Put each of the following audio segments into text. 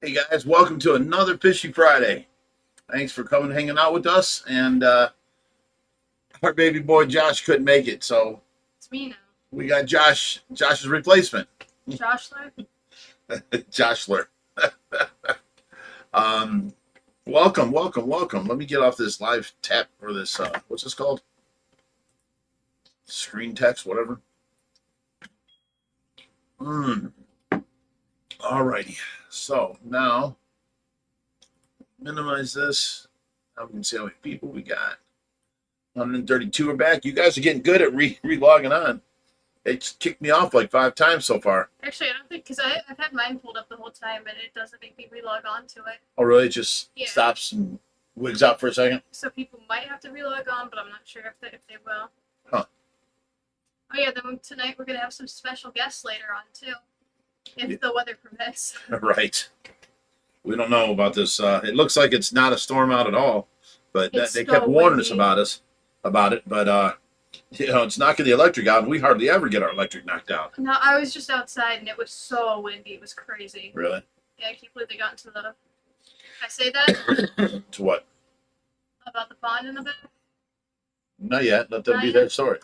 Hey guys, welcome to another Fishy Friday. Thanks for coming and hanging out with us. And our baby boy Josh couldn't make it, so it's me now. We got Josh's replacement. Joshler? Joshler. Welcome. Let me get off this live tap or this what's this called? Screen text, whatever. Alrighty. So now minimize this. Now we can see how many people we got. 132 are back. You guys are getting good at re-logging on. It's kicked me off like 5 times so far. Actually, I don't think, because I've had mine pulled up the whole time, and it doesn't make me relog on to it. Oh, really? It just stops and wigs out for a second? So people might have to relog on, but I'm not sure if they will. Huh. Oh, yeah, then tonight we're going to have some special guests later on, too. If the weather permits. Right. We don't know about this. It looks like it's not a storm out at all, but they kept warning us about it. But you know, it's knocking the electric out, and we hardly ever get our electric knocked out. No, I was just outside, and it was so windy. It was crazy. Really? Yeah, I can't believe they got into the... Can I say that? To what? About the pond in the back? Not yet. Let them be their story.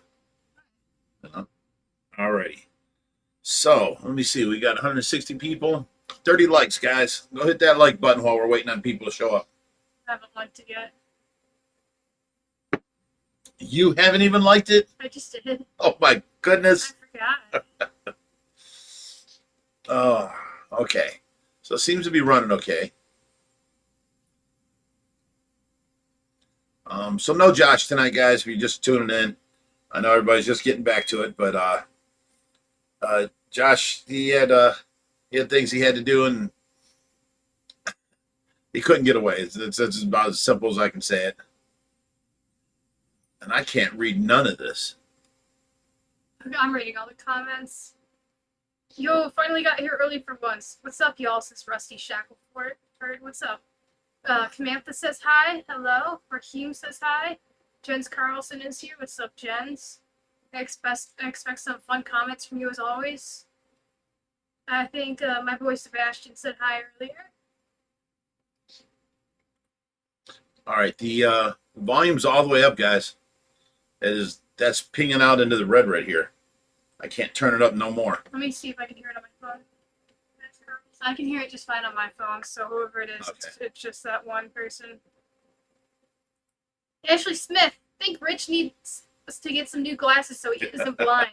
Alrighty. So, let me see. We got 160 people. 30 likes, guys. Go hit that like button while we're waiting on people to show up. I haven't liked it yet. You haven't even liked it? I just did. Oh, my goodness. I forgot. Oh, okay. So, it seems to be running okay. So, no Josh tonight, guys, if you're just tuning in. I know everybody's just getting back to it, but Josh, he had things he had to do, and he couldn't get away. It's about as simple as I can say it. And I can't read none of this. I'm reading all the comments. Yo, finally got here early for once. What's up, y'all? Says Rusty Shackleford. What's up? Kamantha says hi. Hello. Raheem says hi. Jens Carlson is here. What's up, Jens? I expect some fun comments from you as always. I think my boy Sebastian said hi earlier. All right, the volume's all the way up, guys. That's pinging out into the red right here. I can't turn it up no more. Let me see if I can hear it on my phone. I can hear it just fine on my phone, so whoever it is, okay. It's just that one person. Ashley Smith, I think Rich needs us to get some new glasses so he isn't blind.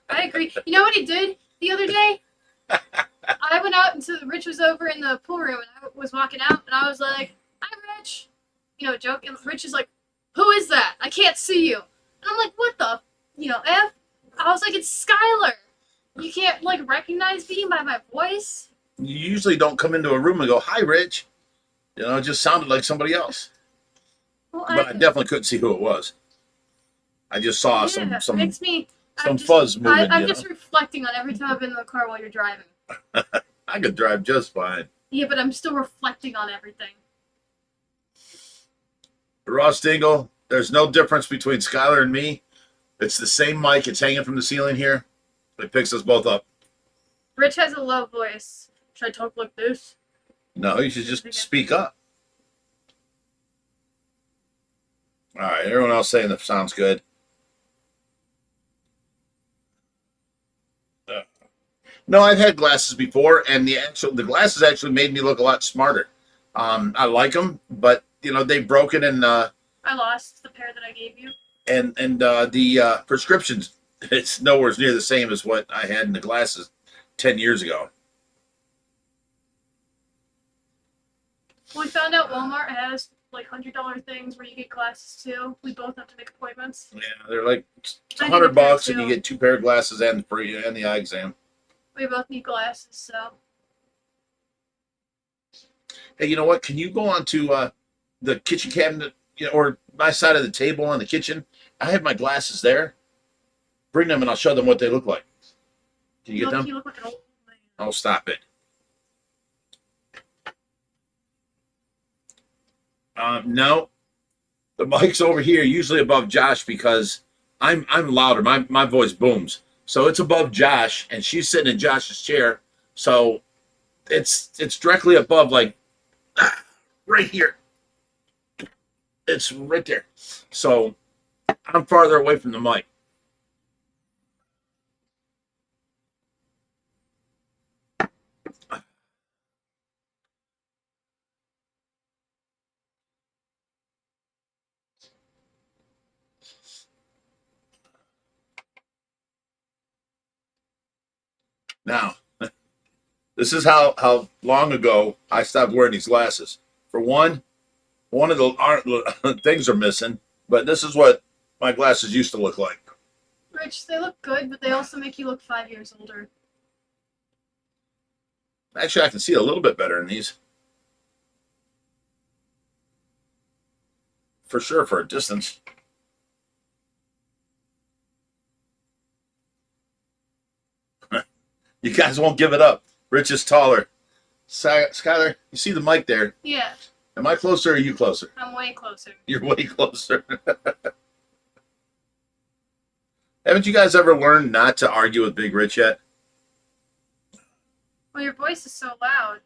I agree. You know what he did the other day? I went out until Rich was over in the pool room, and I was walking out, and I was like, "Hi, Rich." You know, joke. And Rich is like, "Who is that? I can't see you." And I'm like, "What the, F?" I was like, "It's Skylar. You can't, recognize me by my voice?" You usually don't come into a room and go, "Hi, Rich." It just sounded like somebody else. Well, but I definitely couldn't see who it was. I just saw some fuzz moving. I'm just reflecting on every time I've been in the car while you're driving. I could drive just fine. Yeah, but I'm still reflecting on everything. Ross Dingle, there's no difference between Skylar and me. It's the same mic. It's hanging from the ceiling here. It picks us both up. Rich has a low voice. Should I talk like this? No, you should just speak up. All right, everyone else saying that sounds good. No, I've had glasses before, and the glasses actually made me look a lot smarter. I like them, but they broke it, and I lost the pair that I gave you. And the prescriptions, it's nowhere near the same as what I had in the glasses 10 years ago. Well, we found out Walmart has $100 things where you get glasses too. We both have to make appointments. Yeah, they're like $100, and you get 2 pair of glasses and the eye exam. We both need glasses, so. Hey, you know what? Can you go on to the kitchen cabinet, or my side of the table on the kitchen? I have my glasses there. Bring them, and I'll show them what they look like. Can you get them? You look like an old man. Oh, stop it. No. The mic's over here, usually above Josh, because I'm louder. My voice booms. So it's above Josh, and she's sitting in Josh's chair. So it's directly above, like right here. It's right there. So I'm farther away from the mic. Now, this is how long ago I stopped wearing these glasses. For one of the things are missing, but this is what my glasses used to look like. Rich, they look good, but they also make you look 5 years older. Actually, I can see a little bit better in these. For sure, for a distance. You guys won't give it up. Rich is taller. Skylar, you see the mic there? Yeah. Am I closer or are you closer? I'm way closer. You're way closer. Haven't you guys ever learned not to argue with Big Rich yet? Well, your voice is so loud.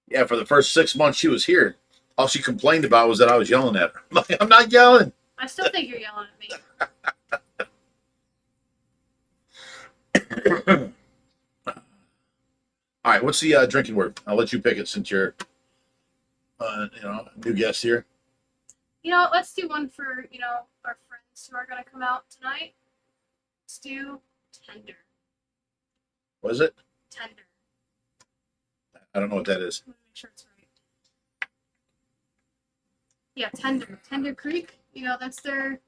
Yeah, for the first 6 months she was here, all she complained about was that I was yelling at her. I'm like, I'm not yelling. I still think you're yelling at me. All right, what's the drinking word? I'll let you pick it since you're, new guest here. You know, let's do one for, our friends who are going to come out tonight. Let's do tender. What is it? Tender. I don't know what that is. Let me make sure it's right. Yeah, tender. Tender Creek. That's their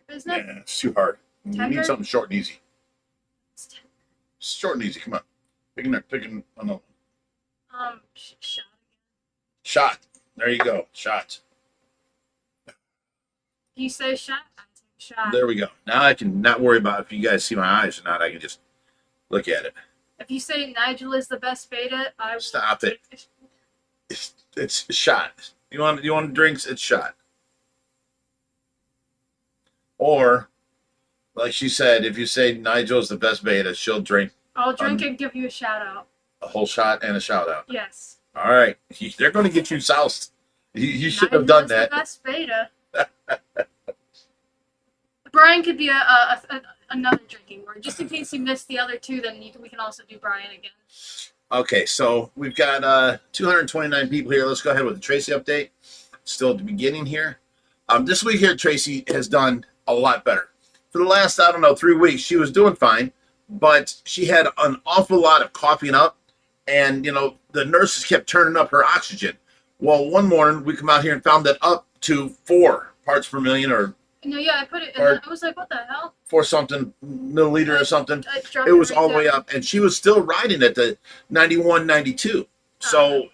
business. Yeah, it's too hard. You Tender? need something short and easy. It's tender. Short and easy. Come on. Picking. Oh no. Shot again. Shot. There you go. Shot. You say shot, I say shot. There we go. Now I can not worry about if you guys see my eyes or not. I can just look at it. If you say Nigel is the best beta, I will Stop it. take It's shot. You want drinks? It's shot. Or, like she said, if you say Nigel's the best beta, she'll drink I'll drink and give you a shout out. a whole shot and a shout out. Yes. All right. They're going to get you soused. You should have done Nigel is that. the best beta. Brian could be another drinking word. Just in case you missed the other two, then we can also do Brian again. Okay, so we've got 229 people here. Let's go ahead with the Tracy update. Still at the beginning here. This week here, Tracy has done a lot better. For the last, 3 weeks, she was doing fine, but she had an awful lot of coughing up, and, the nurses kept turning up her oxygen. Well, one morning, we come out here and found that up to 4 parts per million or No, yeah, I put it, and I was like, what the hell? 4 something milliliter or something. I dropped It was right all the way down. up, and she was still riding at the 91, 92. So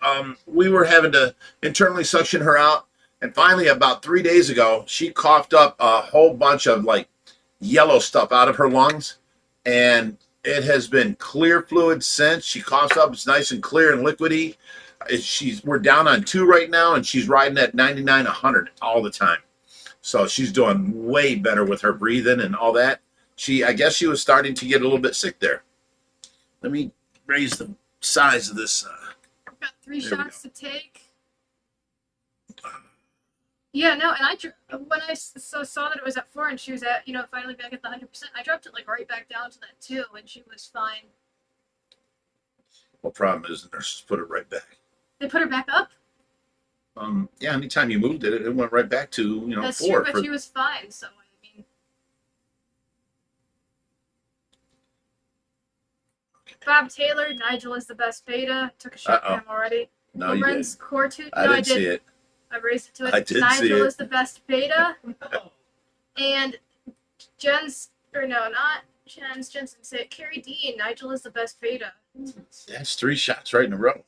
we were having to internally suction her out. And finally, about 3 days ago, she coughed up a whole bunch of like yellow stuff out of her lungs. And it has been clear fluid since. She coughs up. It's nice and clear and liquidy. We're down on 2 right now, and she's riding at 99, 100 all the time. So she's doing way better with her breathing and all that. I guess she was starting to get a little bit sick there. Let me raise the size of this. I've got 3 There we shots to take. Yeah, no, and when I saw that it was at 4 and she was at, finally back at the 100%, I dropped it like right back down to that 2, and she was fine. Well, problem is the nurses put it right back. They put her back up? Yeah, anytime you moved it, it went right back to, That's 4. true, but she was fine, so I mean. Bob Taylor, Nigel is the best beta. Took a shot at him already. No, you Lorenz didn't. Cortu. I No, didn't see it. I raised it to it. I did see Nigel it. is the best beta. And Jensen said, Carrie Dean, Nigel is the best beta. That's 3 shots right in a row.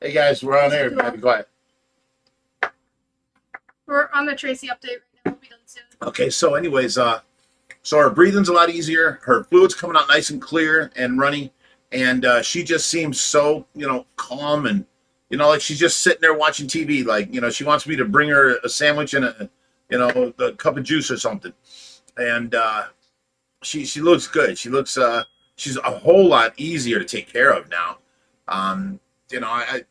Hey guys, we're on air. Be quiet. We're on the Tracy update right now. We'll be done soon. Okay, so anyways, so her breathing's a lot easier. Her fluid's coming out nice and clear and runny, and she just seems so calm and you know, like she's just sitting there watching TV. Like, you know, she wants me to bring her a sandwich and a cup of juice or something. And she looks good. She looks she's a whole lot easier to take care of now. You know, I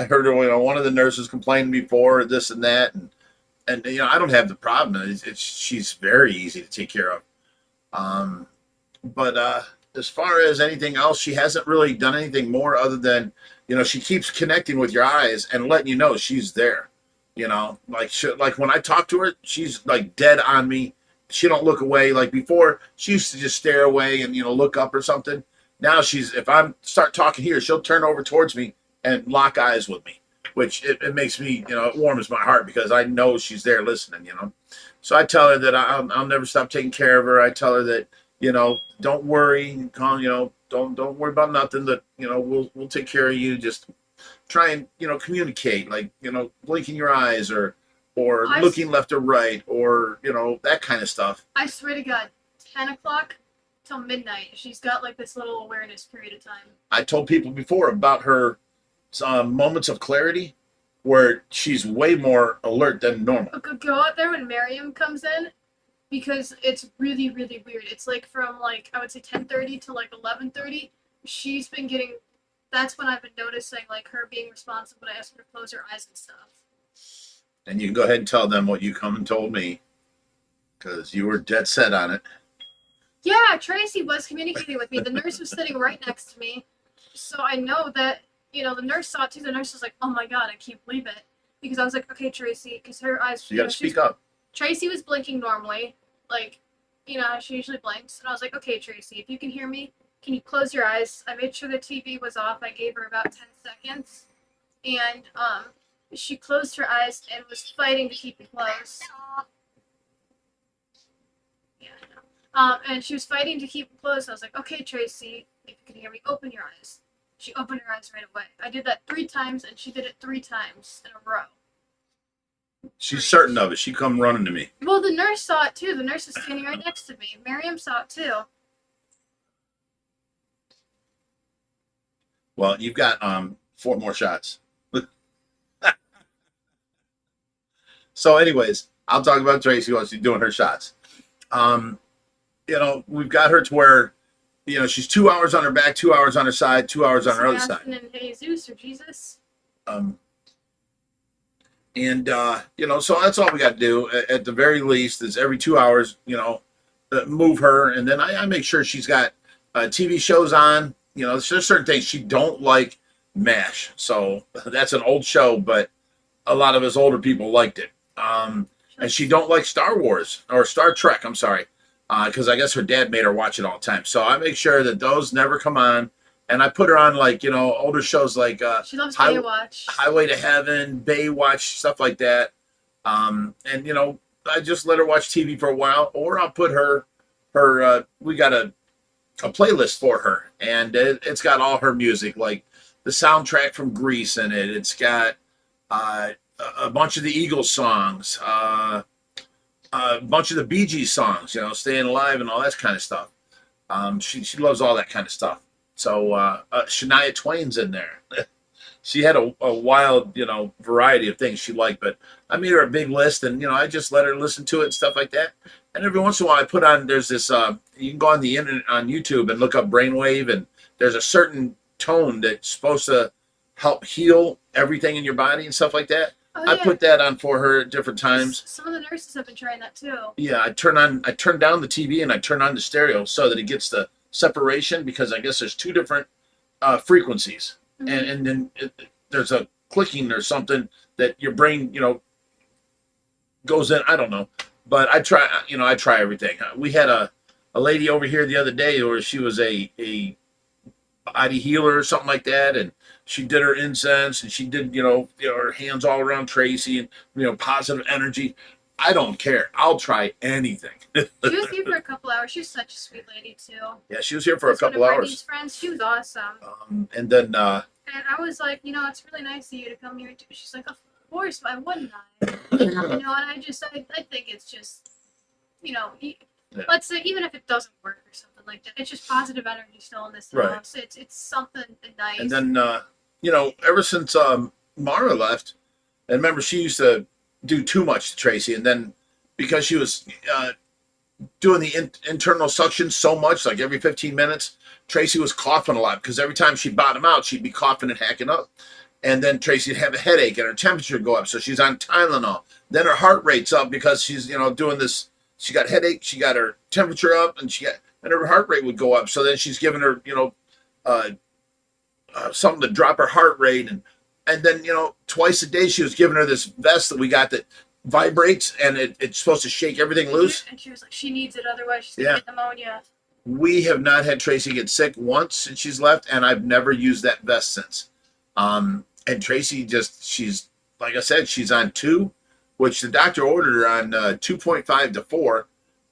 heard one of the nurses complaining before this and that, and you know, I don't have the problem. She's very easy to take care of. But as far as anything else, she hasn't really done anything more other than, you know, she keeps connecting with your eyes and letting you know she's there. You know, like when I talk to her, she's like dead on me. She don't look away. Like before, she used to just stare away and, you know, look up or something. Now if I start talking here, she'll turn over towards me and lock eyes with me, which it makes me, you know, it warms my heart because I know she's there listening, you know. So I tell her that I'll never stop taking care of her. I tell her that, you know, don't worry, you know, don't worry about nothing. That, you know, we'll take care of you. Just try and, you know, communicate, like, you know, blinking your eyes or looking left or right, or, you know, that kind of stuff. I swear to God, 10 o'clock till midnight, she's got like this little awareness period of time. I told people before about her moments of clarity where she's way more alert than normal. Go out there when Miriam comes in, because it's really, really weird. It's like from like, I would say 10:30 to like 11:30. She's been getting, that's when I've been noticing like her being responsive when I ask her to close her eyes and stuff. And you can go ahead and tell them what you come and told me, because you were dead set on it. Yeah, Tracy was communicating with me. The nurse was sitting right next to me. So I know that, you know, the nurse saw it too. The nurse was like, oh my God, I can't believe it. Because I was like, okay, Tracy, because her eyes. So you got to speak up. Tracy was blinking normally, like, you know, she usually blinks. And I was like, okay, Tracy, if you can hear me, can you close your eyes? I made sure the TV was off. I gave her about 10 seconds. And she closed her eyes and was fighting to keep it closed. Yeah, I know. And she was fighting to keep it closed. I was like, okay, Tracy, if you can hear me, open your eyes. She opened her eyes right away. I did that 3 times, and she did it 3 times in a row. She's certain of it. She come running to me. Well, the nurse saw it too. The nurse is standing right next to me. Miriam saw it too. Well, you've got 4 more shots. So anyways, I'll talk about Tracy while she's doing her shots. You know, we've got her to where, you know, she's 2 hours on her back, 2 hours on her side, 2 hours on her other side. And Jesus or Jesus. You know, so that's all we got to do at the very least is every 2 hours, you know, move her. And then I make sure she's got TV shows on. You know, there's certain things she don't like. MASH. So that's an old show, but a lot of us older people liked it. And she don't like Star Wars or Star Trek. I'm sorry. Because I guess her dad made her watch it all the time. So I make sure that those never come on. And I put her on, like, you know, older shows like she loves Baywatch. Highway to Heaven, Baywatch, stuff like that. And, you know, I just let her watch TV for a while. Or I'll put we got a playlist for her. And it's got all her music, like the soundtrack from Grease in it. It's got a bunch of the Eagles songs, a bunch of the Bee Gees songs, you know, Staying Alive and all that kind of stuff. She loves all that kind of stuff. So Shania Twain's in there. She had a wild, you know, variety of things she liked, but I made her a big list, and, you know, I just let her listen to it and stuff like that. And every once in a while I put on, there's this, you can go on the internet, on YouTube, and look up brainwave, and there's a certain tone that's supposed to help heal everything in your body and stuff like that. Oh, I put that on for her at different times. Some of the nurses have been trying that too. Yeah, I turn down the TV and I turn on the stereo so that it gets the separation, because I guess there's 2 different frequencies. Mm-hmm. And then there's a clicking or something that your brain, you know, goes in. I don't know, but I try everything. We had a lady over here the other day where she was a body healer or something like that, and she did her incense, and she did, you know, her hands all around Tracy, and, you know, positive energy. I don't care. I'll try anything. She was here for a couple hours. She was such a sweet lady too. Yeah, she was here for a couple hours. Friends, she was awesome. And then. And I was like, you know, it's really nice of you to come here too. She's like, of course, why wouldn't I? You know, and I think it's just, you know, let's say even if it doesn't work or something like that, it's just positive energy still in this house. It's something nice. And then ever since Mara left, and remember she used to do too much to Tracy, and then because she was doing the internal suction so much, like every 15 minutes, Tracy was coughing a lot because every time she bottomed out, she'd be coughing and hacking up. And then Tracy'd have a headache and her temperature go up. So she's on Tylenol. Then her heart rate's up because she's, doing this. She got headache, she got her temperature up, and her heart rate would go up. So then she's giving her, something to drop her heart rate. And then, twice a day she was giving her this vest that we got that vibrates and it's supposed to shake everything loose. And she was like, she needs it, otherwise she's gonna get pneumonia. We have not had Tracy get sick once since she's left, and I've never used that vest since. And Tracy she's, like I said, she's on 2, which the doctor ordered her on 2.5 to 4.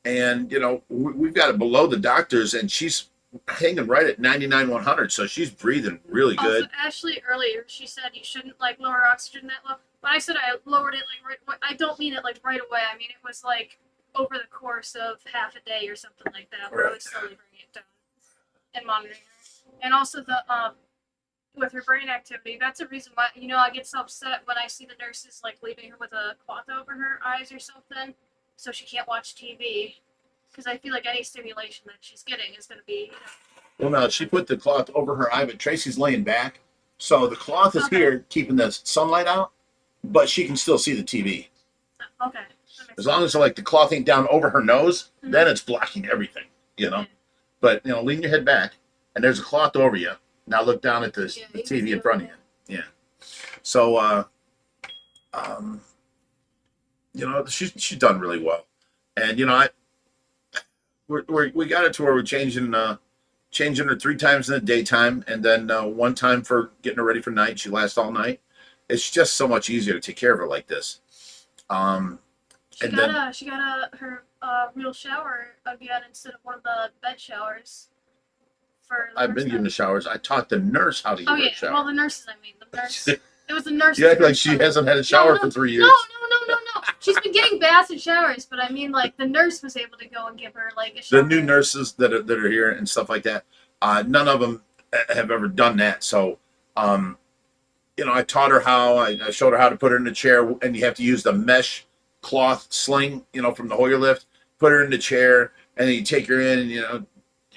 And, we've got it below the doctor's, and she's hanging right at 99/100. So she's breathing really good. Also, Ashley earlier, she said you shouldn't lower oxygen that low. But I said I lowered it right. I don't mean it right away. I mean it was over the course of half a day or something like that, where I was slowly bringing it down and monitoring her. And also the with her brain activity, that's a reason why I get so upset when I see the nurses leaving her with a cloth over her eyes or something, so she can't watch TV. Because I feel like any stimulation that she's getting is going to be. Well, no, she put the cloth over her eye, but Tracy's laying back, so the cloth is here keeping the sunlight out, but she can still see the TV. Okay. As long as the cloth ain't down over her nose, then it's blocking everything, Yeah. But lean your head back, and there's a cloth over you. Now look down at the TV in front of you. Yeah. So, she's done really well, and we got it to where we're changing her 3 times in the daytime, and then 1 time for getting her ready for night. She lasts all night. It's just so much easier to take care of her like this. She got her real shower again instead of one of the bed showers. I've been giving the showers. I taught the nurse how to give her a shower. Well, the nurses, the nurse. It was the nurse. You act like she hasn't had a shower for 3 years. No. She's been getting baths and showers, but I mean, the nurse was able to go and give her a shower. The new nurses that are here and stuff like that, none of them have ever done that. So, I taught her how. I showed her how to put her in the chair, and you have to use the mesh cloth sling, from the Hoyer lift. Put her in the chair, and then you take her in,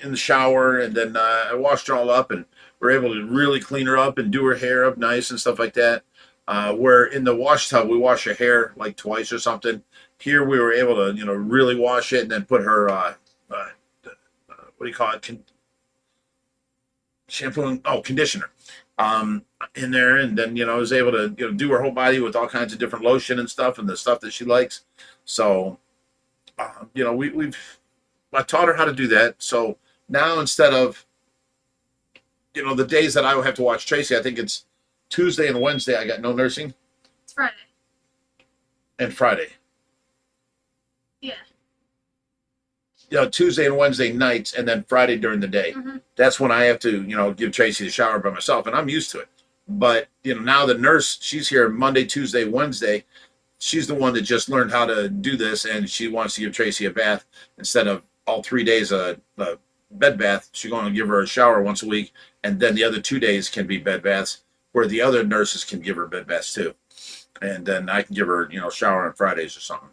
in the shower, and then I washed her all up, and we're able to really clean her up and do her hair up nice and stuff like that. Where in the wash tub we wash her hair twice or something. Here we were able to really wash it and then put her what do you call it, shampoo and conditioner in there, and then I was able to do her whole body with all kinds of different lotion and stuff, and the stuff that she likes. So I taught her how to do that. So now instead of the days that I would have to watch Tracy, I think it's Tuesday and Wednesday I got no nursing. It's Friday. And Friday. Yeah. Tuesday and Wednesday nights, and then Friday during the day. Mm-hmm. That's when I have to, give Tracy the shower by myself, and I'm used to it. But, now the nurse, she's here Monday, Tuesday, Wednesday. She's the one that just learned how to do this, and she wants to give Tracy a bath instead of all 3 days a bed bath. She's going to give her a shower once a week, and then the other 2 days can be bed baths, where the other nurses can give her bed baths too. And then I can give her, shower on Fridays or something.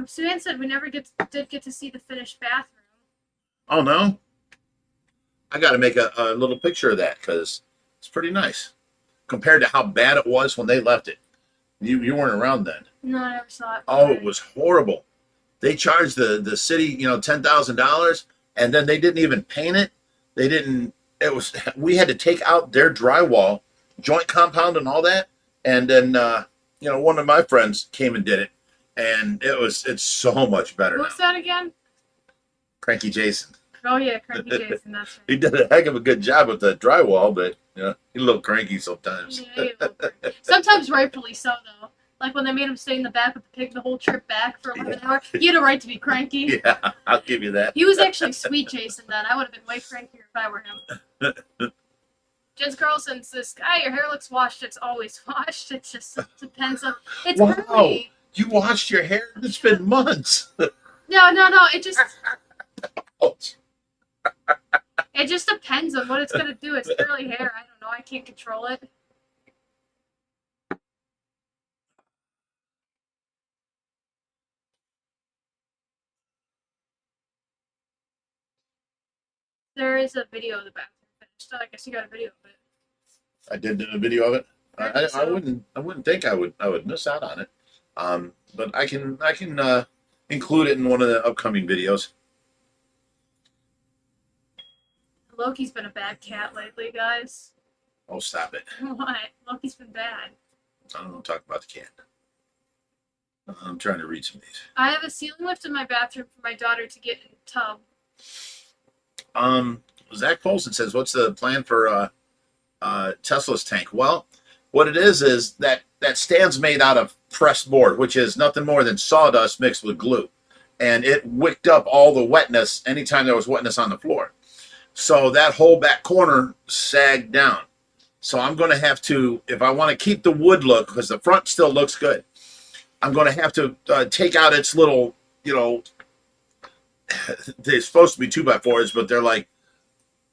Suzanne said we never did get to see the finished bathroom. Oh, no? I got to make a little picture of that, because it's pretty nice compared to how bad it was when they left it. You weren't around then. No, I never saw it. Oh, it was horrible. They charged the city, $10,000, and then they didn't even paint it. They didn't. We had to take out their drywall, joint compound, and all that. And then, one of my friends came and did it, and it's so much better. What's that again? Cranky Jason. Oh yeah, Cranky Jason. That's right. He did a heck of a good job with the drywall, but he's a little cranky sometimes. Yeah, sometimes rightfully so, though. Like when they made him stay in the back with the pig the whole trip back for 11 hours. He had a right to be cranky. Yeah, I'll give you that. He was actually sweet Jason then. I would have been way crankier if I were him. Jen's Carlson says, "Guy, your hair looks washed. It's always washed. It just depends on. It's curly." You washed your hair? It's been months. No. It just. Ouch. It just depends depends on what it's gonna do. It's curly hair. I don't know. I can't control it. There is a video of the bathroom finished. I guess you got a video of it. I did a video of it. I So, wouldn't think I would miss out on it. But I can include it in one of the upcoming videos. Loki's been a bad cat lately, guys. Oh, stop it! What? Loki's been bad. I don't want to talk about the cat. I'm trying to read some of these. I have a ceiling lift in my bathroom for my daughter to get in the tub. Zach Polson says, "What's the plan for Tesla's tank?" Well, what it is that stand's made out of pressed board, which is nothing more than sawdust mixed with glue, and it wicked up all the wetness anytime there was wetness on the floor. So that whole back corner sagged down. So I'm going to have to, if I want to keep the wood look, because the front still looks good, I'm going to have to take out its little, they're supposed to be 2x4s, but they're like,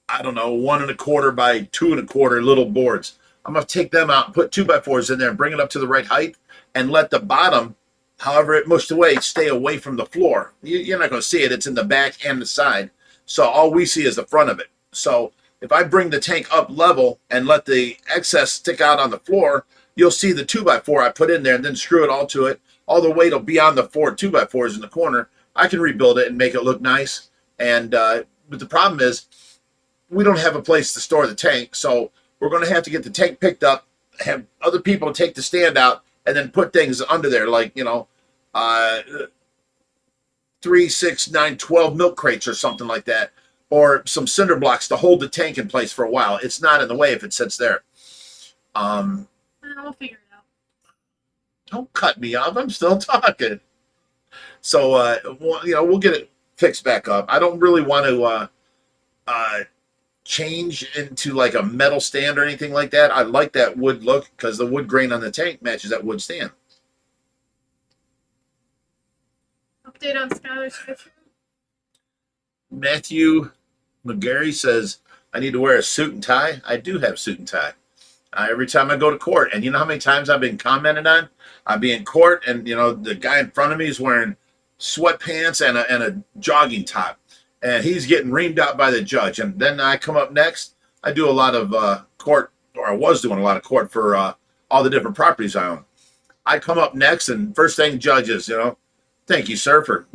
I don't know, 1 1/4 by 2 1/4 little boards. I'm going to take them out and put 2x4s in there and bring it up to the right height and let the bottom, however it mushed away, stay away from the floor. You're not going to see it. It's in the back and the side. So all we see is the front of it. So if I bring the tank up level and let the excess stick out on the floor, you'll see the 2x4 I put in there and then screw it all to it. All the weight will be on the 4 2x4s in the corner. I can rebuild it and make it look nice. And but the problem is we don't have a place to store the tank. So we're going to have to get the tank picked up, have other people take the stand out, and then put things under there like, 3, 6, 9, 12 milk crates or something like that, or some cinder blocks to hold the tank in place for a while. It's not in the way if it sits there. We'll figure it out. Don't cut me off. I'm still talking. So, we'll get it fixed back up. I don't really want to change into like a metal stand or anything like that. I like that wood look because the wood grain on the tank matches that wood stand. Update on Skylar's picture. Matthew McGarry says, I need to wear a suit and tie. I do have suit and tie. Every time I go to court. And you know how many times I've been commented on? I'll be in court and, the guy in front of me is wearing sweatpants and a jogging top. And he's getting reamed out by the judge. And then I come up next. I do a lot of court, or I was doing a lot of court for all the different properties I own. I come up next and first thing judges, thank you, sir, for,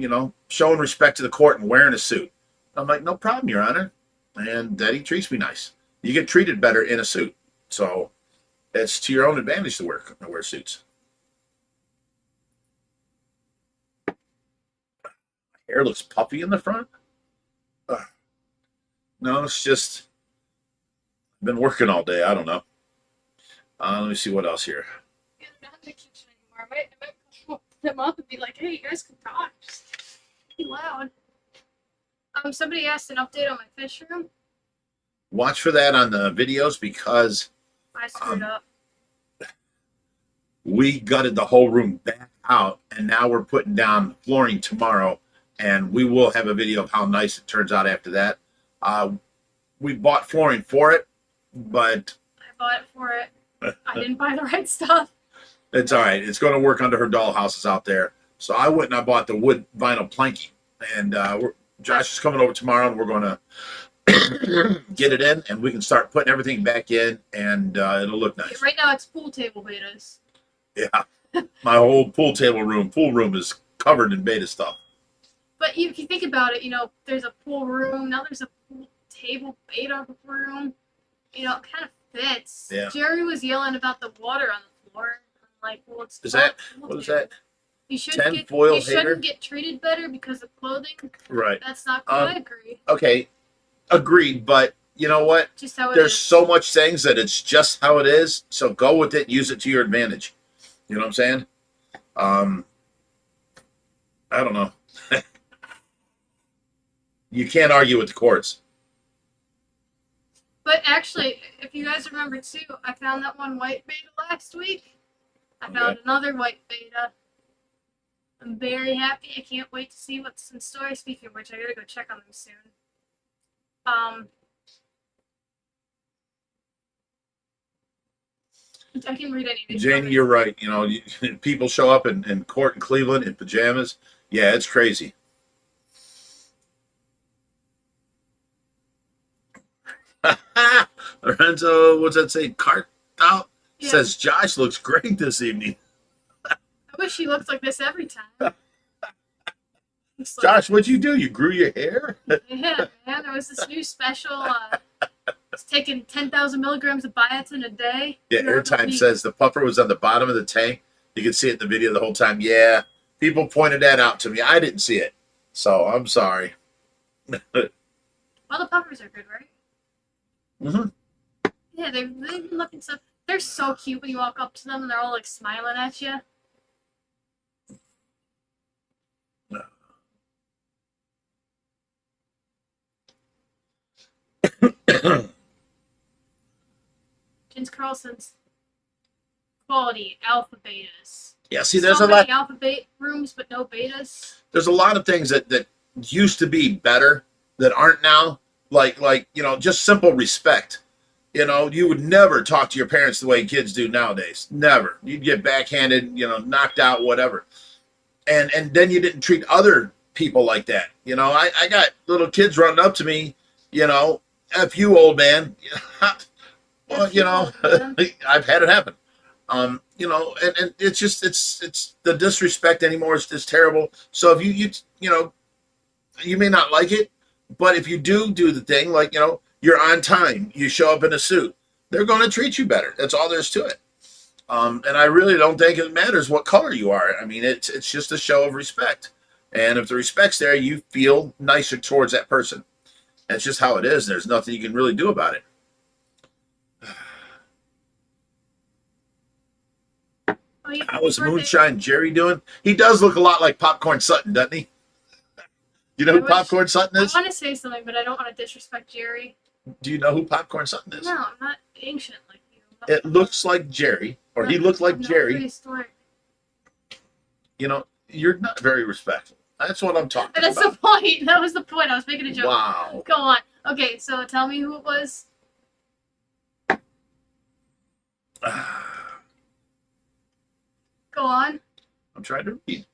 showing respect to the court and wearing a suit. I'm like, no problem, Your Honor. And that he treats me nice. You get treated better in a suit. So it's to your own advantage to wear suits. Hair looks puffy in the front. No, it's just I've been working all day. I don't know. Let me see what else here. Yeah, they're not in the kitchen anymore. I might call them up and be like, hey, you guys can talk. Just be loud. Somebody asked an update on my fish room. Watch for that on the videos because I screwed up. we gutted the whole room back out, and now we're putting down flooring tomorrow, and we will have a video of how nice it turns out after that. We bought flooring for it, but I bought it for it. I didn't buy the right stuff. it's all right. It's going to work under her dollhouses out there. So I went and I bought the wood vinyl planking, and Josh is coming over tomorrow, and we're going to get it in, and we can start putting everything back in, and it'll look nice. Right now it's pool table betas. Yeah, my whole pool room is covered in beta stuff. But if you think about it, there's a pool room. Now there's a pool table beta room. It kind of fits. Yeah. Jerry was yelling about the water on the floor. I'm like, well, it's What is that? You shouldn't get treated better because of clothing. Right. That's not good. I agree. Okay, agreed. But you know what? Just how it There's is. so much things that it's just how it is. So go with it. Use it to your advantage. You know what I'm saying? I don't know. You can't argue with the courts. But actually, if you guys remember too, I found that one white beta last week. I found another white beta. I'm very happy. I can't wait to see what's in store. Speaking of which, I gotta go check on them soon. I can read any of these Janie, comments. you're right. You know, people show up in court in Cleveland in pajamas. Yeah, it's crazy. Lorenzo, what's that say? Cart out Yeah. says Josh looks great this evening. I wish he looked like this every time. Looks like- Josh, what'd you do? You grew your hair? Yeah, man. There was this new special. It's taking 10,000 milligrams of biotin a day. Yeah, Airtime says the puffer was on the bottom of the tank. You can see it in the video the whole time. Yeah, people pointed that out to me. I didn't see it, so I'm sorry. Well, the puffers are good, right? Mm-hmm. Yeah, they've been looking so. They're so cute when you walk up to them and they're all like smiling at you. Jens Carlson's quality alpha betas. Yeah, see, there's so a lot. many alpha beta rooms, but no betas. There's a lot of things that used to be better that aren't now. Like you know, just simple respect. You know, you would never talk to your parents the way kids do nowadays. Never. You'd get backhanded, you know, knocked out, whatever. And then you didn't treat other people like that. You know, I got little kids running up to me, you know, F you, old man. Well, you know, I've had it happen. You know, and it's just it's the disrespect anymore is just terrible. So if you know, you may not like it, but if you do the thing, like, you know, you're on time, you show up in a suit, they're going to treat you better. That's all there's to it. And I really don't think it matters what color you are. I mean, it's just a show of respect. And if the respect's there, you feel nicer towards that person. That's just how it is. There's nothing you can really do about it. How was Moonshine Jerry doing? He does look a lot like Popcorn Sutton, doesn't he? You know who Popcorn Sutton is? I want to say something, but I don't want to disrespect Jerry. Do you know who Popcorn Sutton is? No, I'm not ancient like you. It looks like Jerry, or he looked like Jerry. Prehistoric. You know, you're not very respectful. That's what I'm talking That's about. the point. That was the point. I was making a joke. Wow. Go on. Okay, so tell me who it was. Go on. I'm trying to read.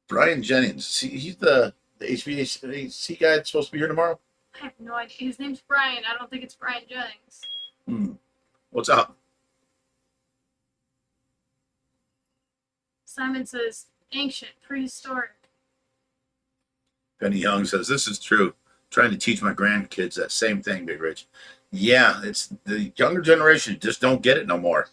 Brian Jennings. See, he's the HVAC guy that's supposed to be here tomorrow. I have no idea. His name's Brian. I don't think it's Brian Jennings. What's up? Simon says ancient, prehistoric. Penny Young says, this is true. Trying to teach my grandkids that same thing, Big Rich. Yeah, it's the younger generation just don't get it no more.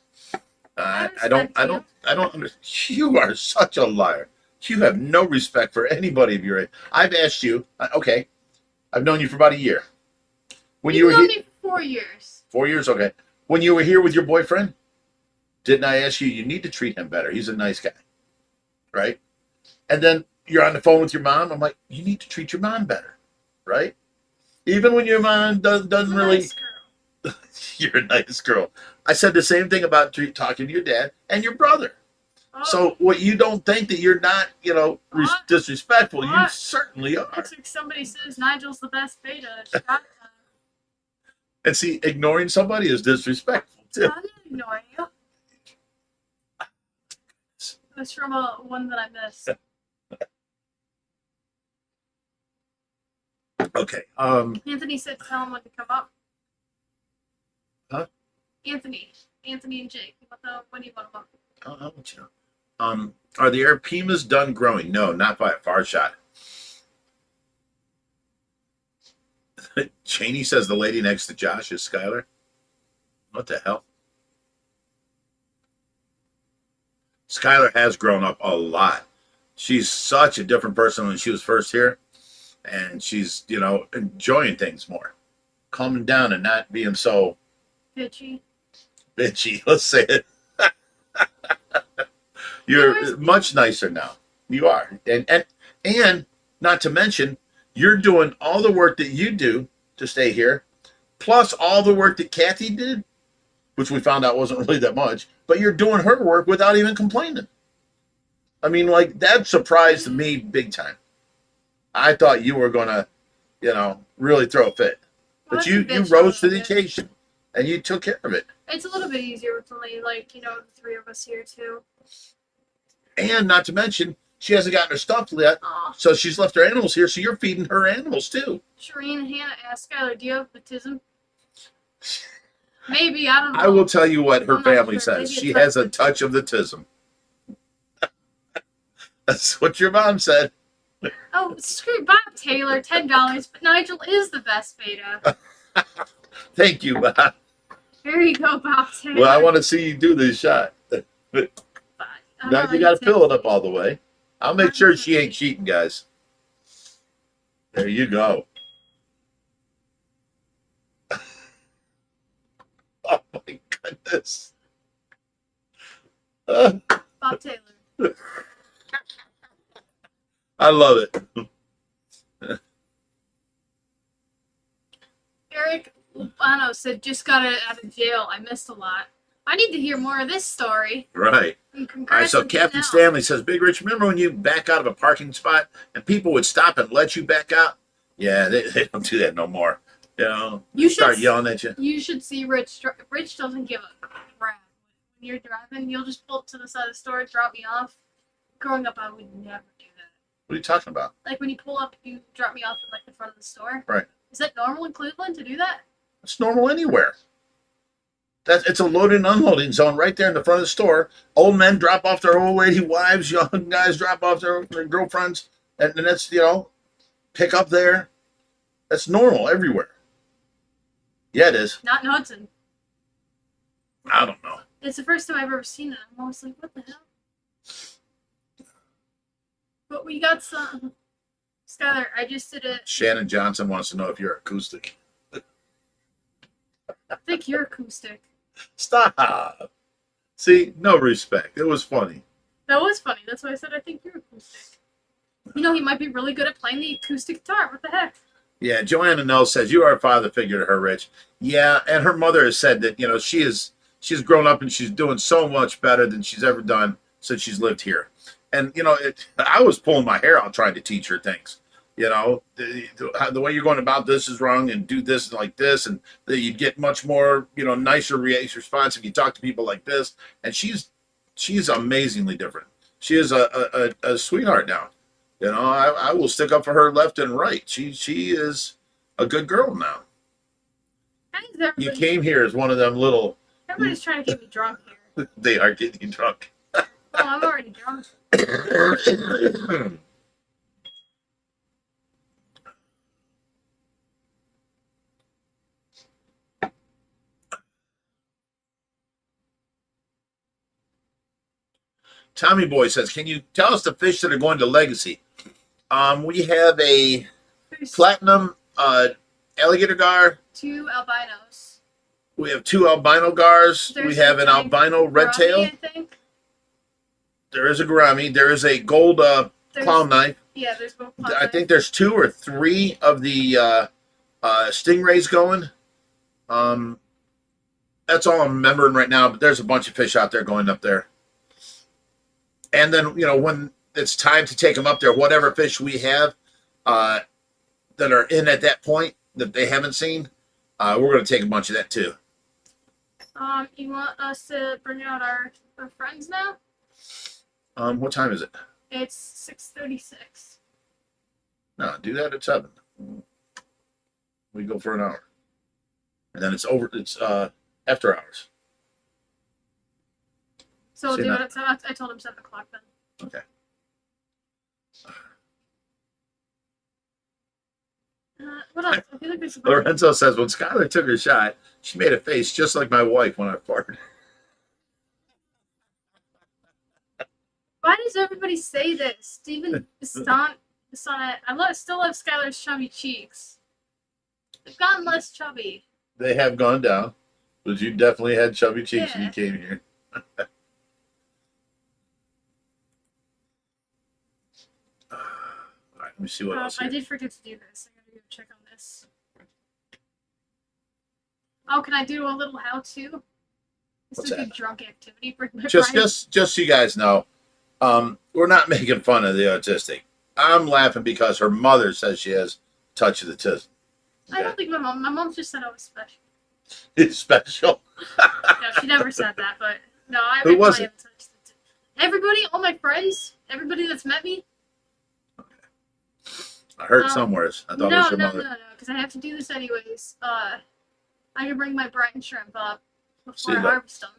I don't understand. You are such a liar. You have no respect for anybody of your age. I've asked you, okay, I've known you for about a year. When you were known here, me for 4 years. 4 years, okay. When you were here with your boyfriend, didn't I ask you, you need to treat him better. He's a nice guy, right? And then you're on the phone with your mom. I'm like, you need to treat your mom better, right? Even when your mom doesn't really. Nice girl. You're a nice girl. I said the same thing about talking to your dad and your brother. Oh, So what you don't think that you're not, you know, disrespectful, you What? certainly are. looks like somebody says Nigel's the best beta. Shut up. And see, ignoring somebody is disrespectful too. I'm not ignoring you. It was from one that I missed. Okay. Anthony said tell him when to come up. Huh? Anthony and Jake. When do you want them up? I'll let you know. Are the arapaimas done growing? No, not by a far shot. Cheney says the lady next to Josh is Skylar. What the hell? Skylar has grown up a lot. She's such a different person when she was first here. And she's, you know, enjoying things more. Calming down and not being so Bitchy. Let's say it. You're much nicer now. You are. And not to mention, you're doing all the work that you do to stay here, plus all the work that Kathy did, which we found out wasn't really that much, but you're doing her work without even complaining. I mean, like, that surprised me big time. I thought you were going to, you know, really throw a fit. Well, But that's you a bitch rose a to the little bit. occasion and you took care of it. It's a little bit easier with only, like, the three of us here, too. And not to mention, she hasn't gotten her stuff yet, Aw. so she's left her animals here, so you're feeding her animals too. Shireen and Hannah asked Skylar, do you have autism? Maybe, I don't know. I will tell you what her I'm not family sure. says. Maybe She it's has a like touch of the tism. That's what your mom said. Oh, screw Bob Taylor, $10, but Nigel is the best beta. Thank you, Bob. There you go, Bob Taylor. Well, I want to see you do this shot. But I'm Now you already got to fill it tipsy. up all the way. I'll make sure she ain't cheating, guys. There you go. Oh my goodness. Bob Taylor. I love it. Eric Lupano said, just got out of jail. I missed a lot. I need to hear more of this story. Right. And All right, congrats so on Captain Janelle. Stanley says, Big Rich, remember when you back out of a parking spot and people would stop and let you back out? Yeah, they don't do that no more. You know, You start should- yelling at you. You should see Rich. Rich doesn't give a crap. When you're driving, you'll just pull up to the side of the store, drop me off. Growing up, I would never do that. What are you talking about? Like when you pull up, you drop me off at like the front of the store. Right. Is that normal in Cleveland to do that? It's normal anywhere. It's a loading and unloading zone right there in the front of the store. Old men drop off their old lady wives. Young guys drop off their girlfriends. And that's, pick up there. That's normal everywhere. Yeah, it is. Not in Hudson. I don't know. It's the first time I've ever seen it. I'm always like, what the hell? But we got some. Skylar, I just did it. Shannon Johnson wants to know if you're acoustic. I think you're acoustic. Stop. See, no respect. It was funny. That was funny. That's why I said I think you're acoustic. He might be really good at playing the acoustic guitar. What the heck? Yeah, Joanna Nell says, you are a father figure to her, Rich. Yeah, and her mother has said that, she's grown up and she's doing so much better than she's ever done since she's lived here. And, I was pulling my hair out trying to teach her things. The way you're going about this is wrong and do this like this. And you'd get much more, nicer response if you talk to people like this. And she's amazingly different. She is a sweetheart now. I will stick up for her left and right. She is a good girl now. You came here as one of them little. Everybody's trying to get me drunk here. They are getting you drunk. Oh, I'm already drunk. Tommy Boy says, can you tell us the fish that are going to Legacy? We have a There's platinum alligator gar. 2 albinos. We have 2 albino gars. There's We have a an giant albino red gourami, tail. I think. There is a gourami. There is a gold There's- clown knife. Yeah, there's both. I think there's 2 or 3 of the stingrays going. That's all I'm remembering right now, but there's a bunch of fish out there going up there. And then, when it's time to take them up there, whatever fish we have that are in at that point that they haven't seen, we're going to take a bunch of that too. You want us to bring out our friends now? What time is it? It's 6:36. No, do that at 7. We go for an hour. And then it's over. It's after hours. So we'll See do you it at 7. I told him 7 o'clock then. Okay. What else? I feel like there's Lorenzo says, when Skylar took her shot, she made a face just like my wife when I farted. Why does everybody say this? Steven Bisson, I still love Skylar's chubby cheeks. They've gotten less chubby. They have gone down, but you definitely had chubby cheeks when you came here. All right, let me see what else I here. did forget to do this. I gotta go check on this. Oh, can I do a little how-to? This What's is a that? good drunk activity. Bring my Just Brian. so you guys know, we're not making fun of the autistic. I'm laughing because her mother says she has touch of the tism. I don't think my mom just said I was special. It's special. No, she never said that, but no, I Who was it? Everybody, all my friends, everybody that's met me. I heard somewhere. I thought it was your mother. No, because I have to do this anyways. I can bring my brine shrimp up before I harvest them.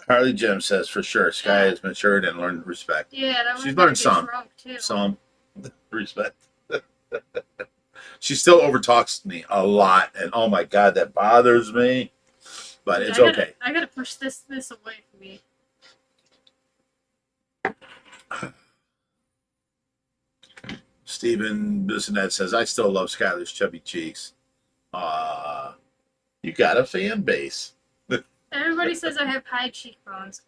Harley Jim says for sure, Sky has matured and learned respect. Yeah, that she's learned some respect. She still overtalks me a lot, and oh my god, that bothers me. But it's okay. I gotta push this away from me. Stephen Bissonette says, I still love Skylar's chubby cheeks. You got a fan base. Everybody says I have high cheekbones.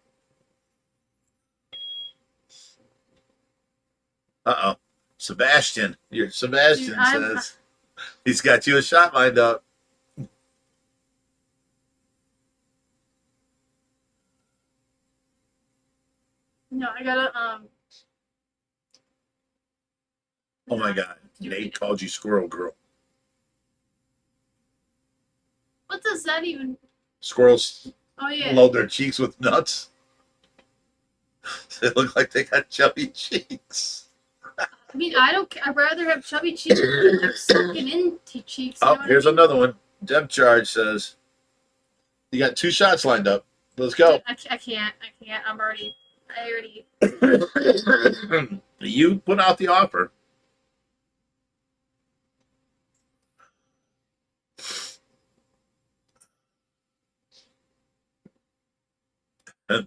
Uh-oh. Sebastian says he's got you a shot lined up. No, I gotta Oh my god. Nate called you Squirrel Girl. What does that even? Squirrels yeah. load their cheeks with nuts. They look like they got chubby cheeks. I mean, I'd rather have chubby cheeks than have sunken into cheeks. Oh, here's another one. Deb Charge says, you got 2 shots lined up. Let's go. I can't. I already. You put out the offer.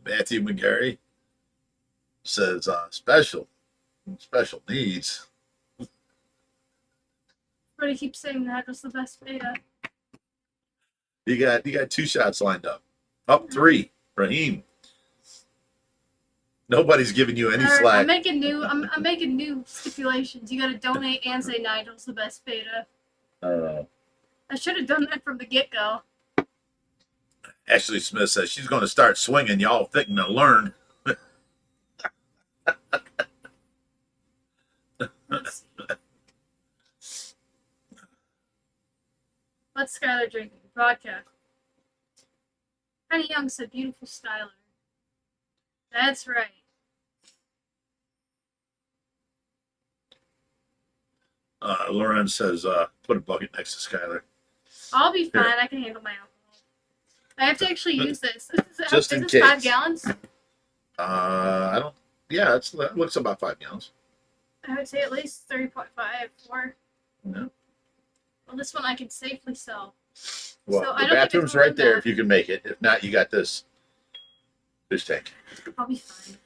Matthew McGarry says special needs. Everybody keeps saying that was the best beta. You got 2 shots lined up. Up 3, Raheem. Nobody's giving you any slack. I'm making new stipulations. You got to donate and say Nigel's the best beta. I should have done that from the get go. Ashley Smith says she's going to start swinging. Y'all thinking to learn. Let's see. What's Skylar drinking? Vodka. Penny Young said, beautiful Skylar. That's right. Lauren says, put a bucket next to Skylar. I'll be fine. Here. I can handle my alcohol. I have to actually use this. Just in case. 5 gallons? I don't. Yeah, it looks about 5 gallons. I would say at least 3.5, 4. No. Well, this one I can safely sell. Well, so the bathroom's right there if you can make it. If not, you got this tank. I'll be fine.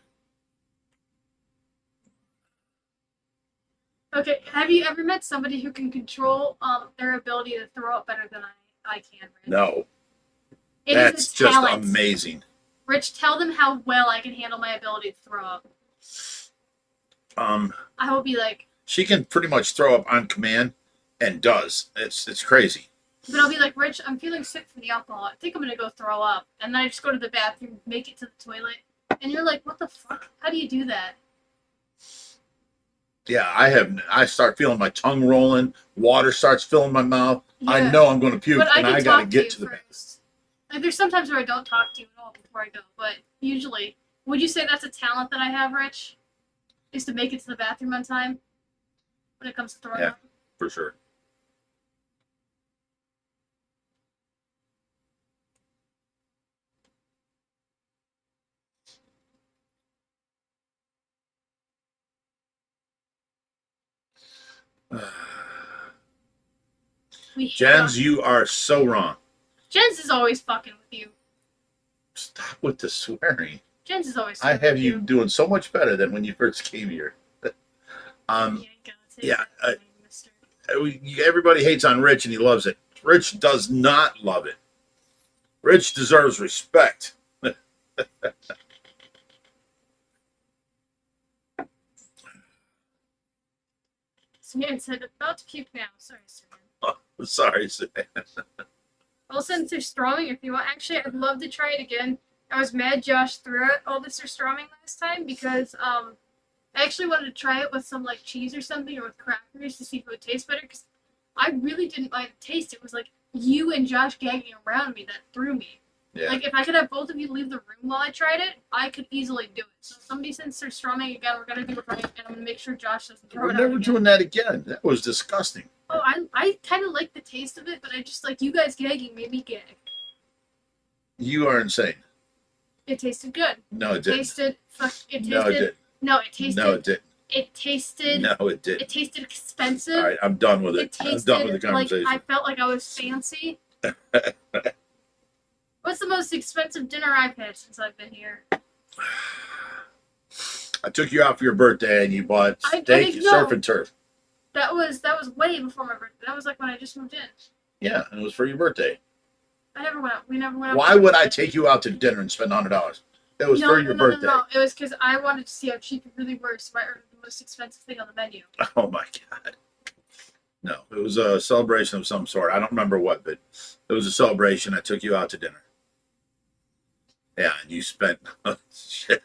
Okay, have you ever met somebody who can control their ability to throw up better than I can, Rich? No. That's just amazing. Rich, tell them how well I can handle my ability to throw up. I will be like... She can pretty much throw up on command and does. It's crazy. But I'll be like, Rich, I'm feeling sick from the alcohol. I think I'm going to go throw up. And then I just go to the bathroom, make it to the toilet. And you're like, what the fuck? How do you do that? Yeah, I start feeling my tongue rolling. Water starts filling my mouth. Yeah. I know I'm going to puke, and I got to get to the bathroom. Like, there's sometimes where I don't talk to you at all before I go. But usually, would you say that's a talent that I have, Rich? Is to make it to the bathroom on time when it comes to throwing up? For sure. Jens, you are so wrong. Jens is always fucking with you. Stop with the swearing. Jens is always. I have you doing so much better than when you first came here. Everybody hates on Rich and he loves it. Rich does not love it. Rich deserves respect. Samantha said, about to puke now. Sorry, Samantha. Oh, sorry, Samantha. Well, since they're stroming, if you want, actually, I'd love to try it again. I was mad Josh threw it all this stroming last time because I actually wanted to try it with some like cheese or something or with crackers to see if it would taste better. Because I really didn't mind the taste. It was like you and Josh gagging around me that threw me. Yeah. Like, if I could have both of you leave the room while I tried it, I could easily do it. So if somebody sends their strumming again, we're going to do it right, and I'm going to make sure Josh doesn't throw We're it out never again. doing that again. That was disgusting. Oh, I kind of like the taste of it, but I just, like, you guys gagging made me gag. You are insane. It tasted good. No, it didn't. It tasted. No, it didn't. No, it tasted. No, it didn't. It tasted. No, it didn't. It tasted expensive. All right, I'm done with it. I'm tasted done with the like conversation. I felt like I was fancy. What's the most expensive dinner I've had since I've been here? I took you out for your birthday and you bought steak, surf and turf. That was way before my birthday. That was like when I just moved in. Yeah, and it was for your birthday. I never went out. We never went out. Why would I take you out to dinner and spend $100? It was for your birthday. No. It was because I wanted to see how cheap it really was. So I ordered the most expensive thing on the menu. Oh my God. No, it was a celebration of some sort. I don't remember what, but it was a celebration. I took you out to dinner. Yeah, and you spent shit.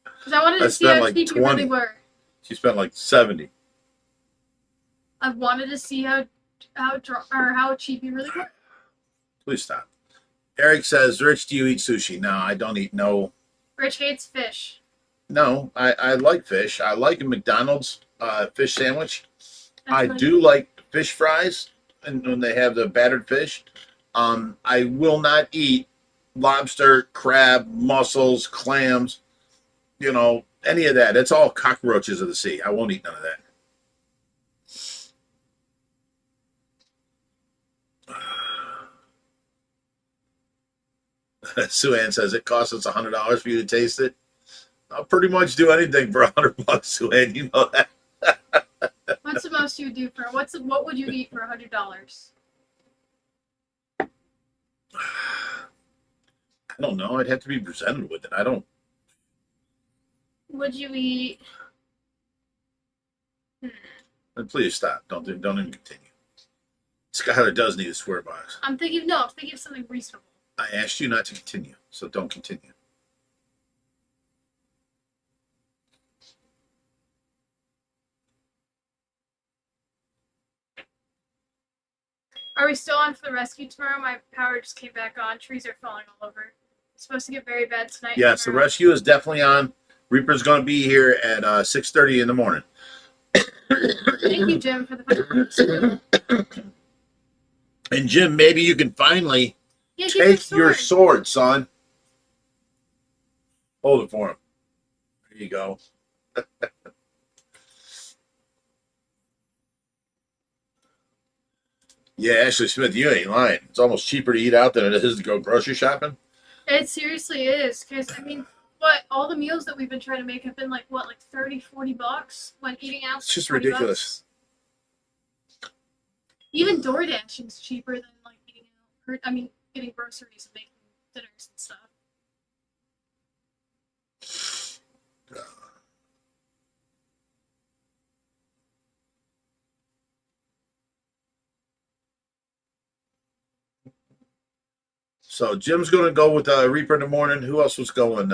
Because I wanted to see how like cheap 20. you really were. You spent like 70. I wanted to see how cheap you really were. Please stop. Eric says, Rich, do you eat sushi? No, I don't eat Rich hates fish. No, I like fish. I like a McDonald's fish sandwich. That's I do like fish fries, and when they have the battered fish. I will not eat lobster, crab, mussels, clams, any of that. It's all cockroaches of the sea. I won't eat none of that. Sue Ann says it costs us $100 for you to taste it. I'll pretty much do anything for $100, Sue Ann. You know that. What's the most you would do for what would you eat for $100? I don't know. I'd have to be presented with it. I don't. Would you eat? Please stop. Don't even continue. Skylar does need a swear box. I'm thinking of something reasonable. I asked you not to continue, so don't continue. Are we still on for the rescue tomorrow? My power just came back on. Trees are falling all over. It's supposed to get very bad tonight. Yes, the rescue is definitely on. Reaper's going to be here at 6:30 in the morning. Thank you, Jim, for the. And Jim, maybe you can finally take your sword, son. Hold it for him. There you go. Yeah, Ashley Smith, you ain't lying. It's almost cheaper to eat out than it is to go grocery shopping. It seriously is, because all the meals that we've been trying to make have been like 30, $40 when eating out. It's just ridiculous. Even DoorDash is cheaper than eating out. Getting groceries and making dinners and stuff. So Jim's going to go with Reaper in the morning. Who else was going?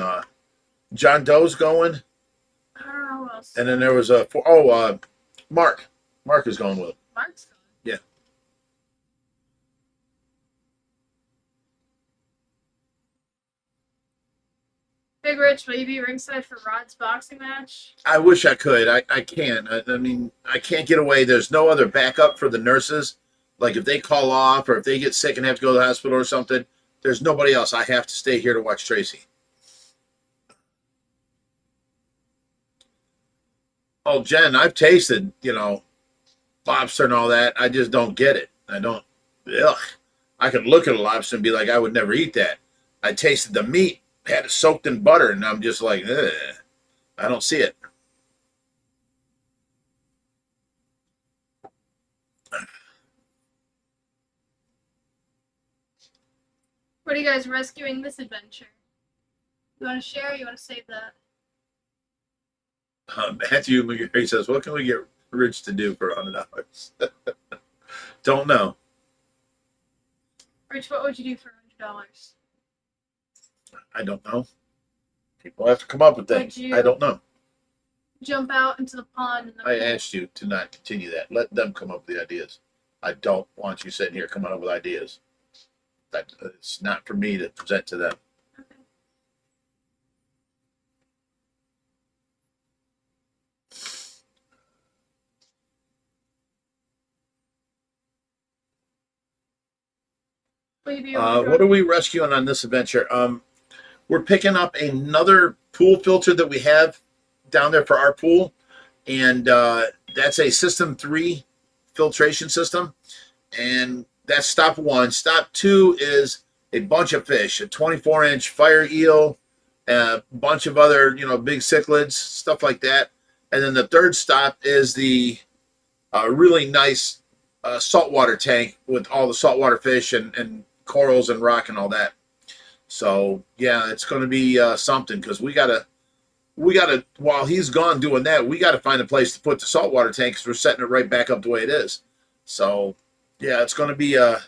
John Doe's going. I don't know who else. And then there was Mark. Mark is going with him. Mark's going. Yeah. Big Rich, will you be ringside for Rod's boxing match? I wish I could. I can't. I can't get away. There's no other backup for the nurses. Like if they call off or if they get sick and have to go to the hospital or something, there's nobody else. I have to stay here to watch Tracy. Oh, Jen, I've tasted, lobster and all that. I just don't get it. I don't. Ugh. I could look at a lobster and be like, I would never eat that. I tasted the meat, had it soaked in butter, and I'm just like, ugh. I don't see it. What are you guys rescuing this adventure? You want to share or you want to save that? Matthew McGarry says, what can we get Rich to do for $100? Don't know. Rich, what would you do for $100? I don't know. People have to come up with things. I don't know. Jump out into the pond. I asked you to not continue that. Let them come up with the ideas. I don't want you sitting here coming up with ideas. That it's not for me to present to them. Okay. Will you be able to What are we rescuing on this adventure? We're picking up another pool filter that we have down there for our pool, and that's a System 3 filtration system, and that's stop one. Stop two is a bunch of fish, a 24-inch fire eel, a bunch of other, big cichlids, stuff like that. And then the third stop is the really nice saltwater tank with all the saltwater fish and corals and rock and all that. So yeah, it's going to be something, because we gotta while he's gone doing that, we gotta find a place to put the saltwater tank, because we're setting it right back up the way it is. So yeah, it's going to be a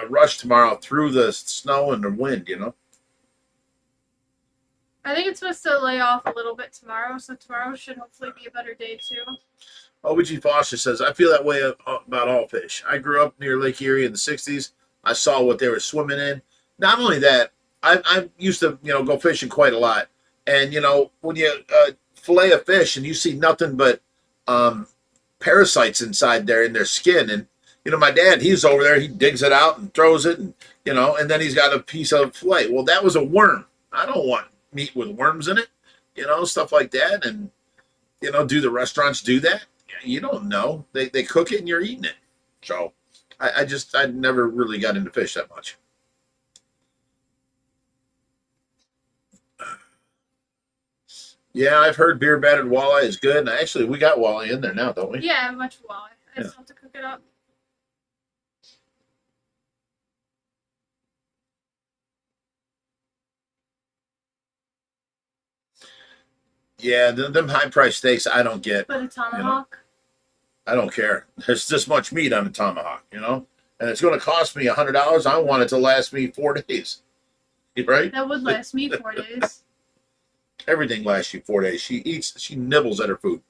rush tomorrow through the snow and the wind. I think it's supposed to lay off a little bit tomorrow, so tomorrow should hopefully be a better day too. OBG Foster says, I feel that way about all fish. I grew up near Lake Erie in the 60s. I saw what they were swimming in. Not only that, I used to, go fishing quite a lot. And, when you fillet a fish and you see nothing but parasites inside there in their skin. And, my dad, he's over there, he digs it out and throws it, and, and then he's got a piece of fillet. Well, that was a worm. I don't want meat with worms in it, stuff like that. And, do the restaurants do that? You don't know. They cook it and you're eating it. So I never really got into fish that much. Yeah, I've heard beer battered walleye is good. And actually, we got walleye in there now, don't we? Yeah, much walleye. I just have to cook it up. Yeah, them high price steaks I don't get. But a tomahawk. I don't care. There's this much meat on a tomahawk, and it's going to cost me $100. I want it to last me 4 days, right? That would last me 4 days. Everything lasts you 4 days. She nibbles at her food.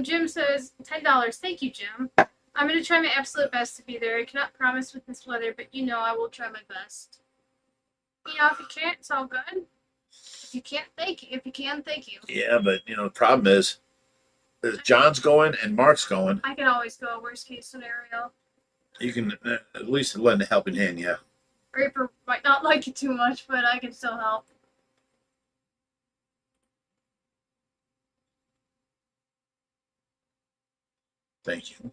Jim says $10. Thank you, Jim. I'm going to try my absolute best to be there. I cannot promise with this weather, but I will try my best. If you can't, it's all good. If you can't, thank you. If you can, thank you. Yeah, but the problem is John's going and Mark's going. I can always go worst case scenario. You can at least lend a helping hand, yeah. Raper might not like it too much, but I can still help. Thank you.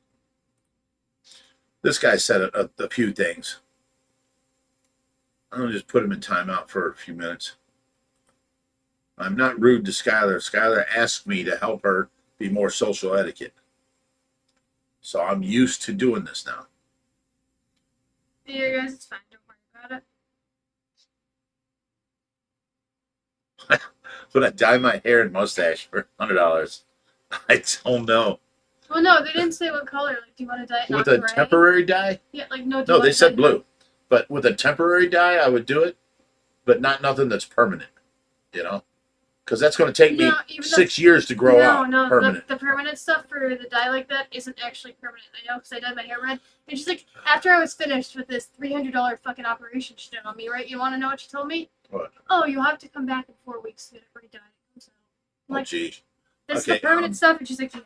This guy said a few things. I'm going to just put him in timeout for a few minutes. I'm not rude to Skylar. Skylar asked me to help her be more social etiquette. So I'm used to doing this now. Yeah, guys, it's fine. Don't worry about it. Would I dye my hair and mustache for $100? I don't know. Well, no, they didn't say what color. Like, do you want to dye it with a gray? Temporary dye? Yeah, like no. No, they said blue. But with a temporary dye, I would do it, but not nothing that's permanent. Because that's going to take me 6 years to grow out. No, permanent. The permanent stuff for the dye like that isn't actually permanent. I know, because I dyed my hair red. And she's like, after I was finished with this $300 fucking operation she did on me, right? You want to know what she told me? What? Oh, you have to come back in 4 weeks to get it redyed. So, Oh, geez. That's the permanent stuff, and she's like, yeah.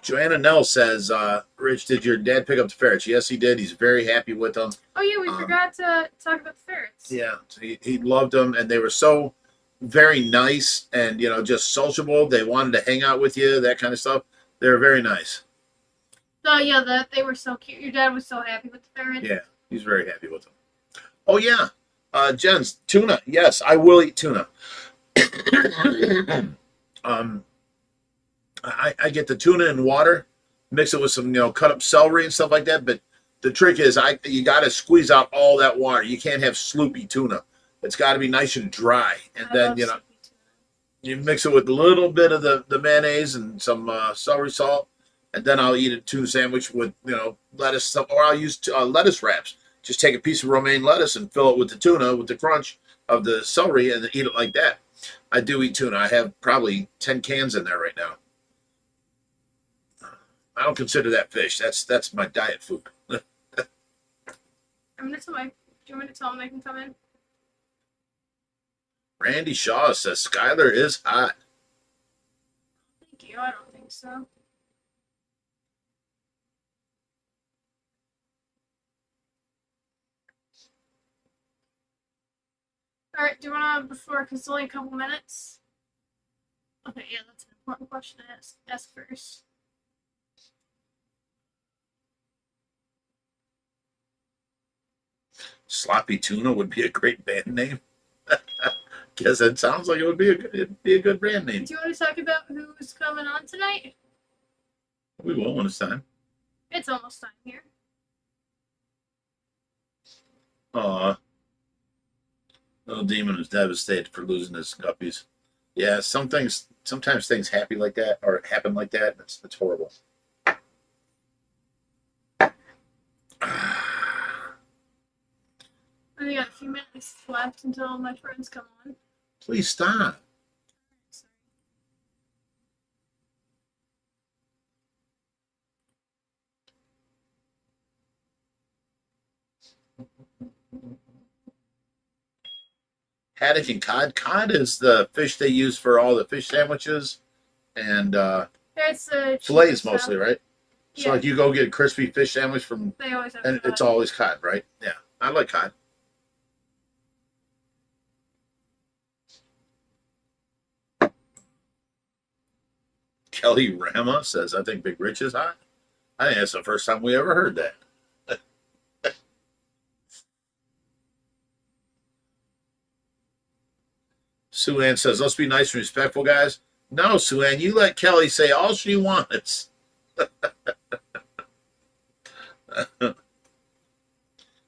Joanna Nell says, Rich, did your dad pick up the ferrets? Yes, he did. He's very happy with them. Oh, yeah, we forgot to talk about the ferrets. Yeah, he loved them, and they were so very nice and, just sociable. They wanted to hang out with you, that kind of stuff. They were very nice. Oh, yeah, they were so cute. Your dad was so happy with the ferrets. Yeah, he's very happy with them. Oh, yeah. Jen's, tuna. Yes, I will eat tuna. I get the tuna in water, mix it with some, cut up celery and stuff like that. But the trick is you got to squeeze out all that water. You can't have sloopy tuna. It's got to be nice and dry. And then, you mix it with a little bit of the mayonnaise and some celery salt. And then I'll eat a tuna sandwich with, lettuce, or I'll use lettuce wraps. Just take a piece of romaine lettuce and fill it with the tuna with the crunch of the celery and eat it like that. I do eat tuna. I have probably 10 cans in there right now. I don't consider that fish. That's my diet food. I'm gonna tell my. Do you want me to tell them they can come in? Randy Shaw says Skylar is hot. Thank you. I don't think so. All right. Do you want to before? Because it's only a couple minutes. Okay. Yeah, that's an important question to ask first. Sloppy Tuna would be a great band name. Guess it sounds like it'd be a good brand name. Do you want to talk about who's coming on tonight? We will when it's time. It's almost time here. Little Demon is devastated for losing his guppies. Yeah, sometimes things happen like that, or happen like that. It's horrible. I only got a few minutes left until my friends come on. Please stop. Sorry. Haddock and cod. Cod is the fish they use for all the fish sandwiches and It's fillets mostly, right? So Yeah. like you go get a crispy fish sandwich from, They always have and cod. it's always cod, right? Yeah, I like cod. Kelly Rama says, I think Big Rich is hot. I think that's the first time we ever heard that. Sue Ann says, let's be nice and respectful, guys. No, Sue Ann, you let Kelly say all she wants.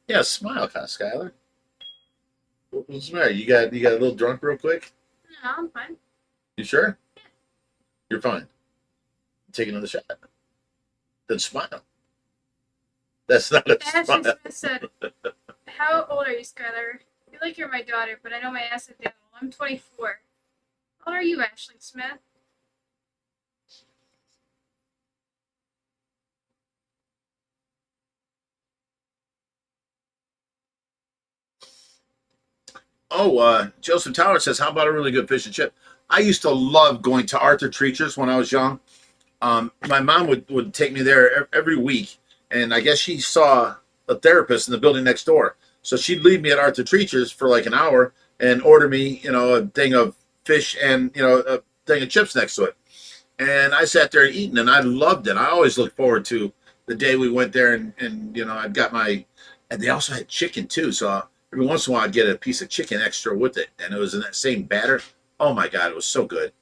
Yeah, smile, Skylar. What's the matter? You got a little drunk real quick? No, I'm fine. You sure? You're fine. Take another shot. Then smile. That's not a Ashley smile. Smith said, "How old are you, Skylar? I feel like you're my daughter, but I know my ass is devil. I'm 24. How old are you, Ashley Smith?" Oh, Joseph Tower says, how about a really good fish and chip? I used to love going to Arthur Treacher's when I was young. My mom would take me there every week, and I guess she saw a therapist in the building next door. So she'd leave me at Arthur Treacher's for like an hour and order me, a thing of fish and, a thing of chips next to it. And I sat there eating, and I loved it. I always looked forward to the day we went there, and I'd got and they also had chicken too. So every once in a while I'd get a piece of chicken extra with it, and it was in that same batter. Oh my God, it was so good.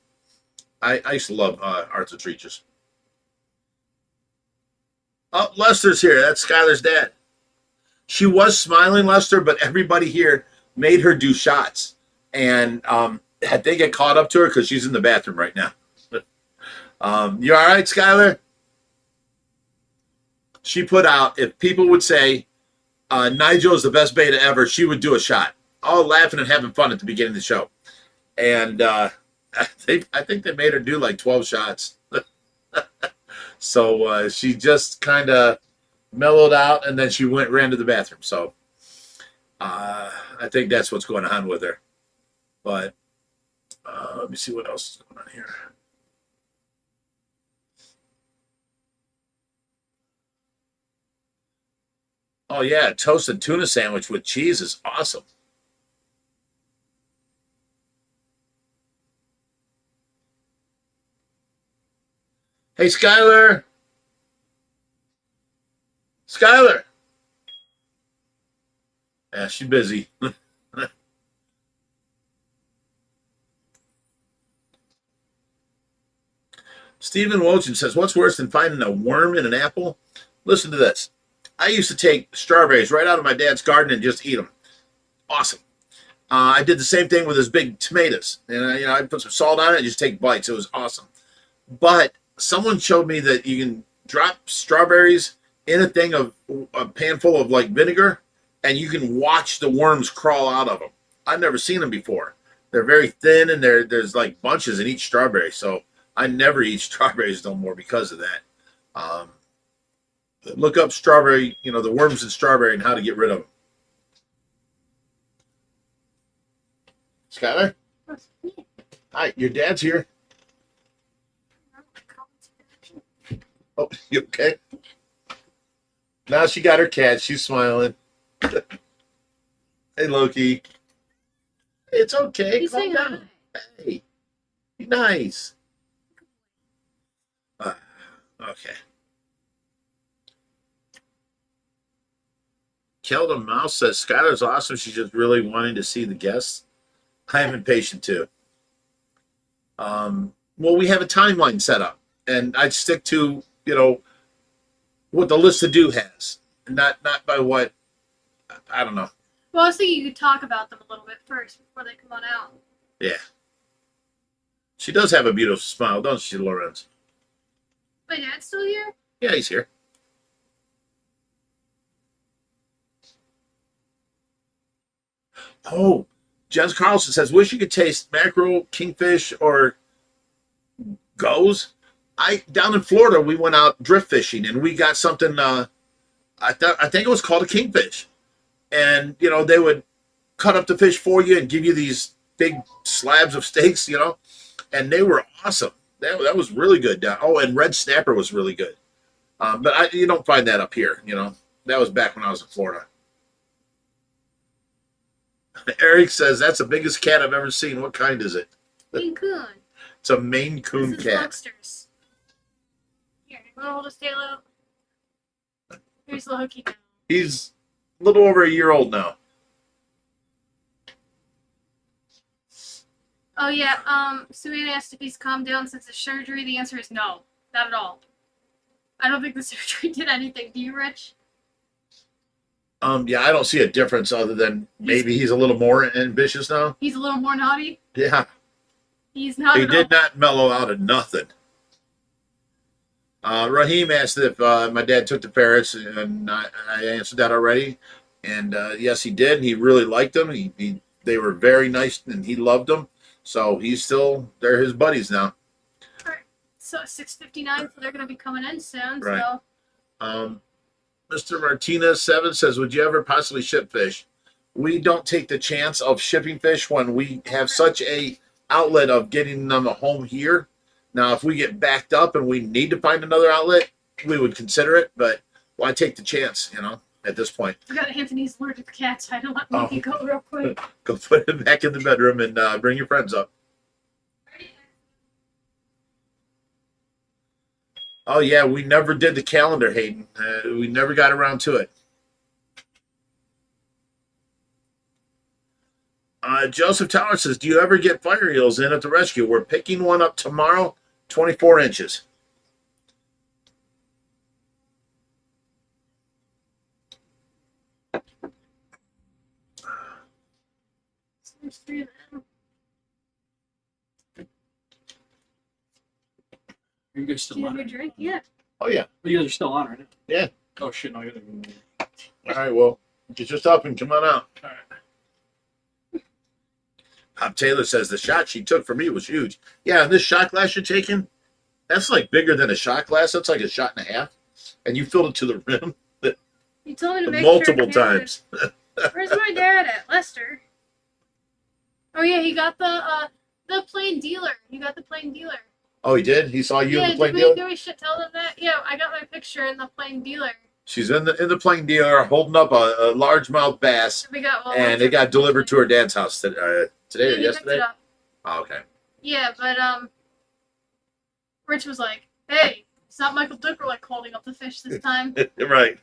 I used to love Arthur Treacher's. Oh, Lester's here. That's Skylar's dad. She was smiling, Lester, but everybody here made her do shots. And they get caught up to her because she's in the bathroom right now. You all right, Skylar? She put out, if people would say Nigel is the best beta ever, she would do a shot. All laughing and having fun at the beginning of the show. And I think they made her do like 12 shots. So she just kind of mellowed out, and then she ran to the bathroom. So I think that's what's going on with her. But let me see what else is going on here. Oh yeah, toasted tuna sandwich with cheese is awesome. Hey, Skylar. Skylar. Yeah, she's busy. Stephen Wojcik says, what's worse than finding a worm in an apple? Listen to this. I used to take strawberries right out of my dad's garden and just eat them. Awesome. I did the same thing with his big tomatoes. And I put some salt on it and just take bites. It was awesome. But someone showed me that you can drop strawberries in a pan full of like vinegar, and you can watch the worms crawl out of them. I've never seen them before. They're very thin, and there's like bunches in each strawberry. So I never eat strawberries no more because of that. Look up strawberry, the worms in strawberry and how to get rid of them. Skylar? Hi, your dad's here. Oh, you okay? Now she got her cat. She's smiling. Hey, Loki. It's okay. He's saying Calm down. Hey, be nice. Okay. Kelda Mouse says Skylar's awesome. She's just really wanting to see the guests. I am impatient too. Well, we have a timeline set up, and I'd stick to what the list to do has, not by what I don't know. Well, I was thinking you could talk about them a little bit first before they come on out. Yeah. She does have a beautiful smile, doesn't she, Lorenz? My dad's still here? Yeah, he's here. Oh, Jens Carlson says, wish you could taste mackerel, kingfish, or goes. Down in Florida, we went out drift fishing, and we got something, I think it was called a kingfish. And, they would cut up the fish for you and give you these big slabs of steaks, and they were awesome. That was really good. Oh, and red snapper was really good. But you don't find that up here, That was back when I was in Florida. Eric says, that's the biggest cat I've ever seen. What kind is it? Maine Coon. It's a Maine Coon This is cat. Monsters. Here, you want to hold his tail out? Here's the hooky now. He's a little over a year old now. Oh, yeah. Savannah asked if he's calmed down since the surgery. The answer is no. Not at all. I don't think the surgery did anything. Do you, Rich? Yeah, I don't see a difference other than maybe he's a little more ambitious now. He's a little more naughty? Yeah. He's not He at did all. not mellow out of nothing. Raheem asked if my dad took the ferrets, and I answered that already. And yes, he did. He really liked them. They were very nice, and he loved them. So they're his buddies now. All right. So 6:59, so they're going to be coming in soon. Right. So. Mr. Martinez 7 says, would you ever possibly ship fish? We don't take the chance of shipping fish when we have such a outlet of getting them a home here. Now, if we get backed up and we need to find another outlet, we would consider it, but why take the chance, at this point? We got Anthony's allergic to cats. I don't let me go real quick. Go put him back in the bedroom and bring your friends up. Oh, yeah, we never did the calendar, Hayden. We never got around to it. Joseph Tower says, do you ever get fire eels in at the rescue? We're picking one up tomorrow, 24 inches. There's 3 of them. Are you guys still Do you on? have your drink? Yeah. Oh, yeah. You guys are still on, right? Yeah. Oh shit! No, you're the. All right, well, get your stuff and come on out. All right. Bob Taylor says the shot she took for me was huge. Yeah, and this shot glass you're taking, that's like bigger than a shot glass. That's like a shot and a half. And you filled it to the rim You told me to make multiple sure times. Where's my dad at? Lester. Oh yeah, he got the plain dealer. He got the plain dealer. Oh, he did? He saw you in Yeah, the plane did dealer? we should tell them that? Yeah, I got my picture in the plain dealer. She's in the plane dealer holding up a largemouth bass, We got and it got delivered to her dad's house today or Yeah, he picked yesterday. it up. Oh, okay. Yeah, but Rich was like, "Hey, it's not Michael Dickerlick holding up the fish this time." Right.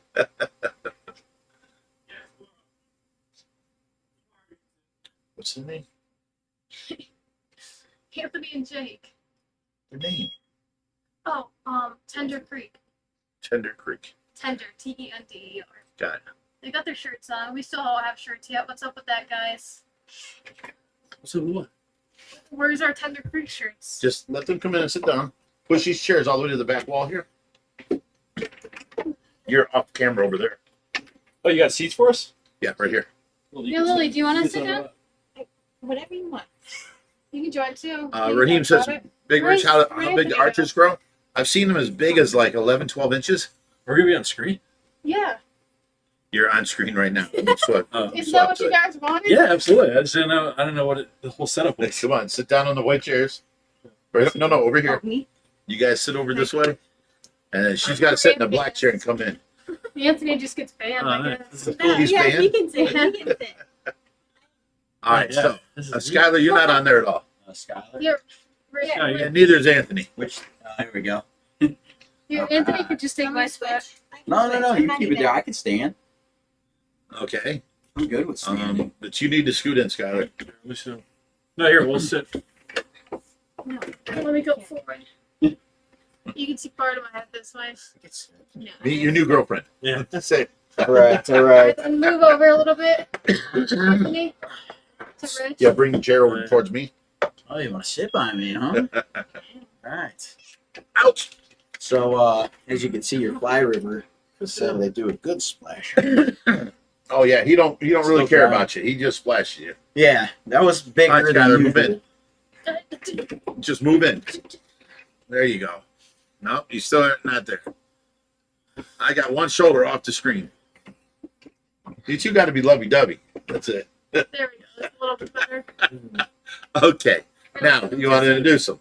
What's the name? Anthony and Jake. Their name? Oh, Tender Creek. Tender Creek. Tender, Tender. Got it. They got their shirts on. We still all have shirts yet. What's up with that, guys? So what? Where's our Tender Creek shirts? Just let them come in and sit down. Push these chairs all the way to the back wall here. You're off camera over there. Oh, you got seats for us? Yeah, right here. Well, Yeah, Lily, do you want to sit down? Whatever you want. You can join too. Raheem says, Big Rich, how big the arches grow? I've seen them as big as like 11, 12 inches. We're gonna be on screen. Yeah. You're on screen right now. So, Is that what you guys wanted? Yeah, absolutely. I just didn't know. I didn't know what the whole setup was. come on, sit down on the white chairs. No, over here. Me? You guys sit over this way. And then she's got to sit in a black chair and come in. Anthony just gets banned, I nice. guess. This is No, cool. He's yeah, banned? he can sit. He can sit. All right, Yeah, so this is Skylar, you're not on there at all. Skylar? You're, Rich, Yeah, you And neither is Anthony. Which? Here we go. Anthony could just take my spot. No, you keep it there. I can stand. Okay. I'm good with standing. But you need to scoot in, Skylar. No, here we'll sit. No. Let me go forward. You can see part of my head this way. No. Meet your new girlfriend. Yeah. Say, All right, all right. And move over a little bit. Anthony. To Rich. yeah, bring the chair over towards me. Oh, you want to sit by me, huh? All right. Ouch! So, as you can see, your fly river, so they do a good splash. Oh yeah, he don't really Still care dry. about you. He just splashes you. Yeah, that was bigger All right, than Skylar, move usual. in. Just move in. There you go. No, you still not there. I got one shoulder off the screen. You two got to be lovey-dovey. That's it. There we go. That's a little bit better. Okay. Now, you want to introduce them?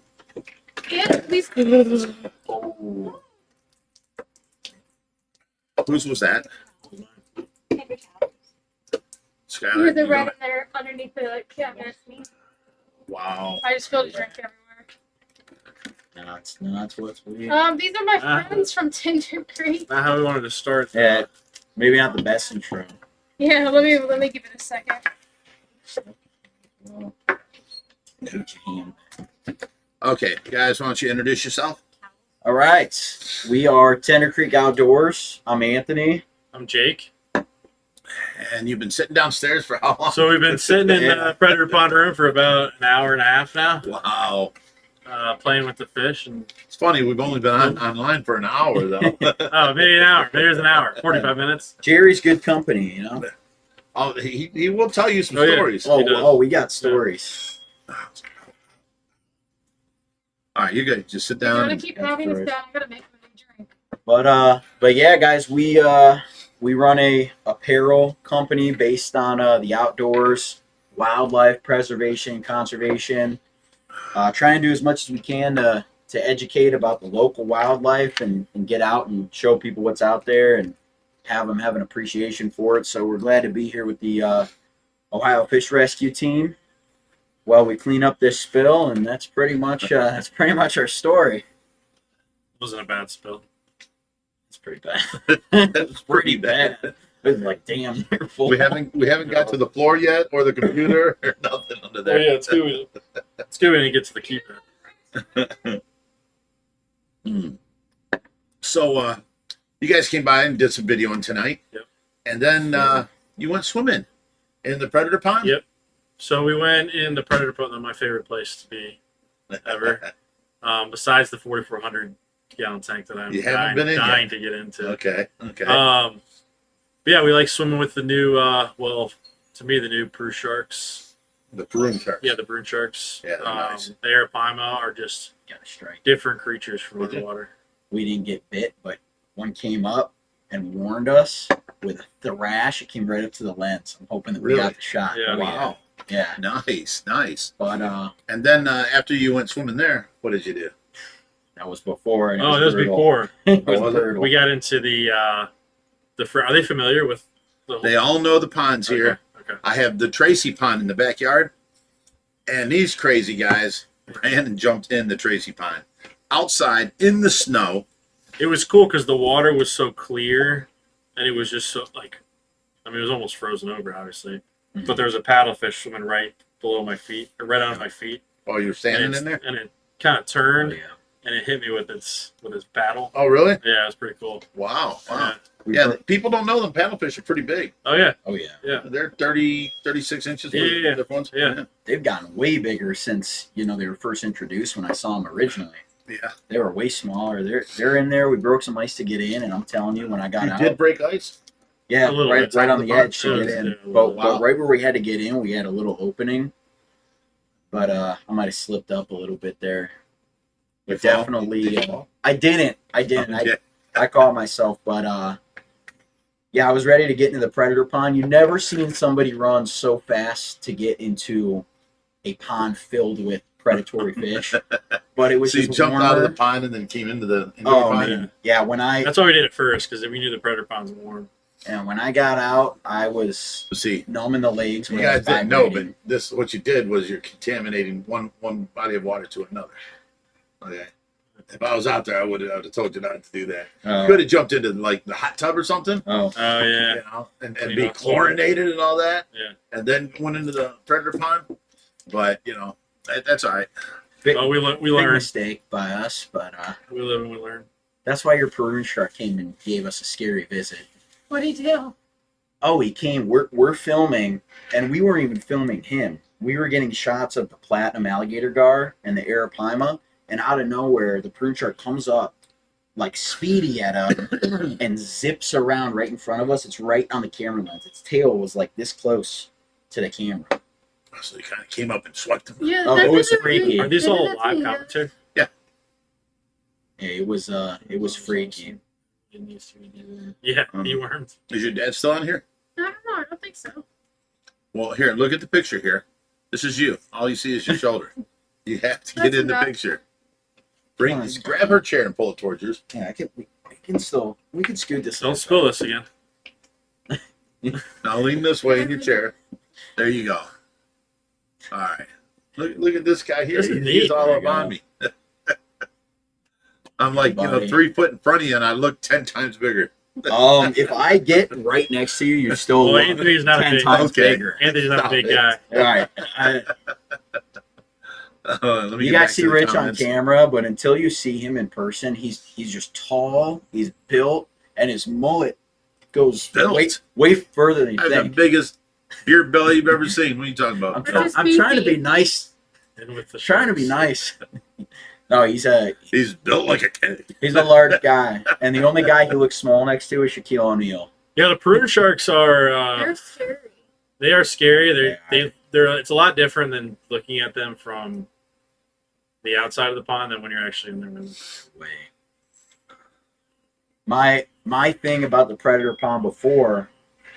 Yeah, these. Whose was that? Skylar. You're the you right know in there underneath the cabinet. it? Wow. I just spilled a drink everywhere. No, it's what's weird. These are my friends from Tinder Creek. Not how we wanted to start. Yeah, maybe not the best intro. Yeah, let me give it a second. Put your hand. Okay, guys, why don't you introduce yourself? All right, we are Tender Creek Outdoors. I'm Anthony. I'm Jake. And you've been sitting downstairs for how long? So we've been sitting in the Predator Pond room for about an hour and a half now, Wow. playing with the fish. And It's funny, we've only been online for an hour, though. oh, maybe an hour. Maybe it was an hour. 45 minutes. Jerry's good company, you know. Oh, he will tell you some Oh, yeah. stories. He does. Oh, we got stories. All right, you guys just sit I'm down. gonna keep having this down. I gotta make my drink. But yeah, guys, we run a apparel company based on the outdoors, wildlife preservation, conservation. Trying to do as much as we can to educate about the local wildlife and get out and show people what's out there and have them have an appreciation for it. So we're glad to be here with the Ohio Fish Rescue Team while we clean up this spill, and that's pretty much our story. Wasn't a bad spill. It's pretty bad. That's pretty bad. It was like, damn, they're full. We haven't got to the floor yet, or the computer, or nothing under Oh, there. yeah, it's good. It's good when you get to the keeper. So, you guys came by and did some videoing tonight. Yep. And then you went swimming in the Predator Pond? Yep. So we went in the Predator Pond, my favorite place to be ever. Besides the 4,400 gallon tank that I'm You haven't been in yet. dying to get into. Okay. But yeah, we like swimming with the new, well, to me, the new Peru sharks. The Peru sharks. Yeah, the Peru sharks. Yeah, they're nice. The arapaima are just Got a strike. different creatures from Did the you? water. We didn't get bit, but one came up and warned us with a thrash. It came right up to the lens. I'm hoping that we Really? got the shot. Yeah. Oh, Wow. Yeah. Nice. But And then after you went swimming there, what did you do? that was before. And it Oh, that was brutal. before. It was Oh, was it? brutal. We got into the are they familiar with the whole? They all know the ponds here. Okay. I have the Tracy Pond in the backyard, and these crazy guys ran and jumped in the Tracy Pond outside in the snow. It was cool because the water was so clear, and it was just so like, I mean, it was almost frozen over, obviously. Mhm. But there was a paddlefish swimming right below my feet, or right on my feet. Oh, you're And, standing it's- in there? and it kind of Oh, turned, yeah. and it hit me with its paddle. Oh, really? Yeah, it was pretty cool. Wow. Yeah. Yeah, people don't know them paddlefish are pretty big. Oh yeah, Oh, yeah. yeah. They're 30, 36 inches. Yeah, yeah, different ones. yeah. They've gotten way bigger since, they were first introduced when I saw them originally. Yeah. They were way smaller. They're in there. We broke some ice to get in, and I'm telling you, when I got You out, did break ice? yeah, A little right, bit. right on the Top of the edge to pond. get in. Yeah, But wow. right where we had to get in, we had a little opening. But I might have slipped up a little bit there. But definitely, I didn't. Okay. I caught myself, but yeah, I was ready to get into the predator pond. You've never seen somebody run so fast to get into a pond filled with predatory fish, but it was So you just jumped warmer. out of the pond and then came into the Oh pond. man, yeah. When I That's why we did it first, because we knew the predator ponds were warm. and when I got out, I was See, numb in the legs. you when I guys was didn't know, but vibrating. this what you did was you're contaminating one body of water to another. Okay. If I was out there, I would have told you not to do that. You could have jumped into like the hot tub or something. Oh, Oh yeah. You know, and Clean be off. chlorinated and all that. Yeah. And then went into the predator pond. But you know, that's all right. big, Oh, we big learned. mistake by us, but We live and we learn. that's why your Peruvian shark came and gave us a scary visit. What do you do? Oh, he came. We're filming, and we weren't even filming him. We were getting shots of the platinum alligator gar and the arapaima, and out of nowhere, the prune shark comes up like speedy at him and zips around right in front of us. It's right on the camera lens. Its tail was like this close to the camera. So he kind of came up and swiped him. Yeah, Oh, that it was doesn't freaky. really- Are these that all doesn't live really- commentary? Yeah, it was freaky. Yeah, he wormed. Is your dad still on here? I don't know. I don't think so. Well, here, look at the picture here. This is you. All you see is your shoulder. You have to get That's in the enough. picture. Come on. Grab her chair and pull it towards yours. Yeah, we can scoot this. Don't spill this again. Now lean this way in your chair. There you go. All right. Look at this guy here. This is He's neat. all There up you on me. I'm like, Buddy. 3 foot in front of you, and I look 10 times bigger. If I get right next to you, you're still Well, Anthony's not a 10 big. times Okay. bigger. Anthony's not a Stop big it. guy. All right. Let me You get back guys see to the Rich on comments. camera, but until you see him in person, he's just tall, he's built, and his mullet goes Built? way further than I you have the think. biggest beer belly you've ever seen. What are you talking I'm, about? Rich try- is I'm trying to beefy. be nice. And with the Trying to be sharks. nice. No, He's built like a kid. he's a large guy, and the only guy who looks small next to is Shaquille O'Neal. Yeah, the Peruvian sharks are. They're scary. They are scary. They They're. It's a lot different than looking at them from the outside of the pond than when you're actually in there. Way. My thing about the predator pond before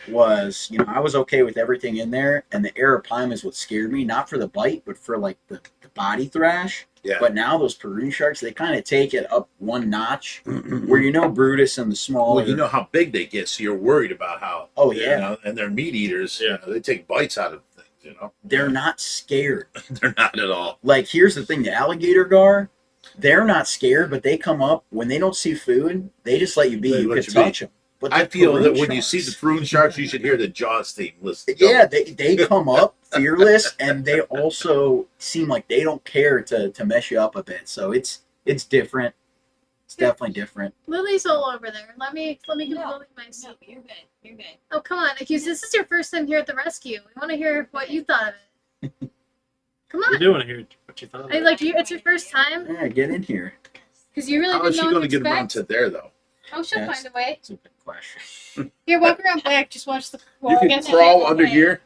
was, I was okay with everything in there, and the arapaima is what scared me, not for the bite, but for like the body thrash. Yeah. But now those Peruvian sharks, they kind of take it up one notch, where Brutus and the smaller. Well, you know how big they get, so you're worried about how. Oh you yeah, know, and they're meat eaters. Yeah. They take bites out of things. they're not scared. They're not at all. Like here's the thing: the alligator gar, they're not scared, but they come up when they don't see food. They just let you be. They You let could you touch them. But I the feel that Peruvian when you see the sharks- prune sharks, you should hear the Jaws theme. Listen. Yeah, they come up fearless, and they also seem like they don't care to mess you up a bit. So it's different. It's definitely different. Lily's all over there. Let me give No. Lily my seat. No, you're good. You're good. Oh, come on, Accused. This is your first time here at the rescue. We want to hear what you thought of it. Come We on. do want to hear what you thought. I like you. It's your first time Yeah, get in here. because you really How didn't is she know going what to to get around expect. to there, though? Oh, she'll Yes. find a way. That's a good question. Here, walk around back. Just watch the. You Well, I can guess. crawl okay. under here.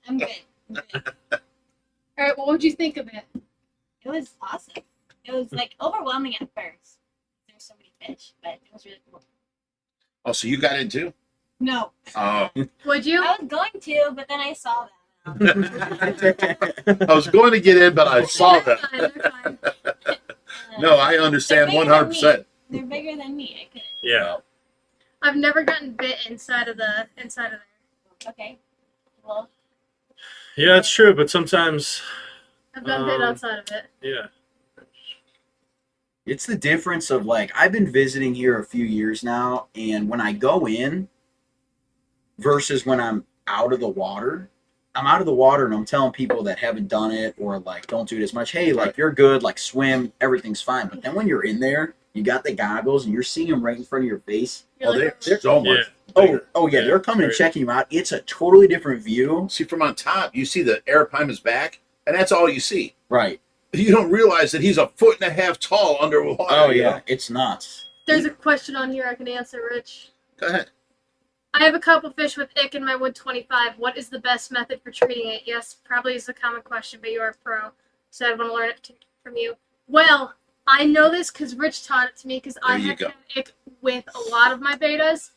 I'm good. I'm good. All right. Well, what'd you think of it? It was awesome. It was like overwhelming at first. There's so many fish, but it was really cool. Oh, so you got in too? No, Oh, Would you? I was going to, but then I saw them. I was going to get in, but I saw They're that. fine, they're fine. No, I understand They're bigger than 100%. They're bigger than me. I couldn't. Yeah. I've never gotten bit inside of there. Okay. Well, Yeah, it's true. But sometimes, I've gotten bit Um, outside of it. yeah. It's the difference of like I've been visiting here a few years now, and when I go in versus when I'm out of the water, I'm out of the water and I'm telling people that haven't done it or like don't do it as much. Hey, like you're good, like swim, everything's fine. But then when you're in there, you got the goggles and you're seeing them right in front of your face. You're Oh, like, they're so much. Yeah. bigger. Oh yeah, Yeah, they're coming and right. checking you out. It's a totally different view. See, from on top, you see the arapaima's back, and that's all you see. Right. You don't realize that he's 1.5 feet tall underwater. Oh you yeah, know? it's nuts. There's a question on here I can answer, Rich. Go ahead. I have a couple fish with ick in my wood 25. What is the best method for treating it? Yes, probably is a common question, but you are a pro, so I want to learn it from you. Well, I know this because Rich taught it to me because I There you have go. had it with a lot of my betas.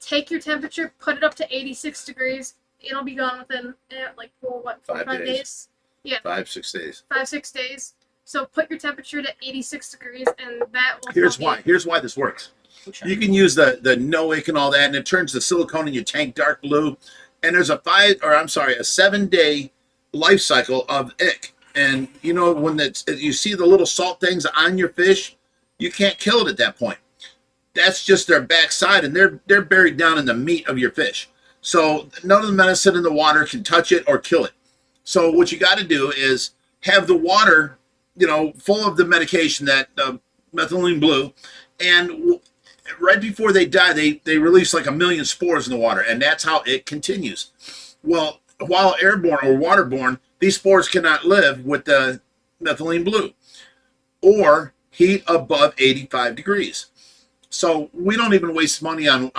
Take your temperature, put it up to 86 degrees. It'll be gone within like 5 5 days. days? Yeah, 5-6 days. 5-6 days. So put your temperature to 86 degrees, and that will. Here's help why. you. Here's why this works. You can use the no ick and all that, and it turns the silicone in your tank dark blue. And there's a 7-day life cycle of ick. And you know, when you see the little salt things on your fish, you can't kill it at that point. That's just their backside, and they're buried down in the meat of your fish. So none of the medicine in the water can touch it or kill it. So what you got to do is have the water, full of the medication, that methylene blue, and right before they die, they release like 1 million spores in the water, and that's how it continues. Well, while airborne or waterborne, these spores cannot live with the methylene blue or heat above 85 degrees. So we don't even waste money on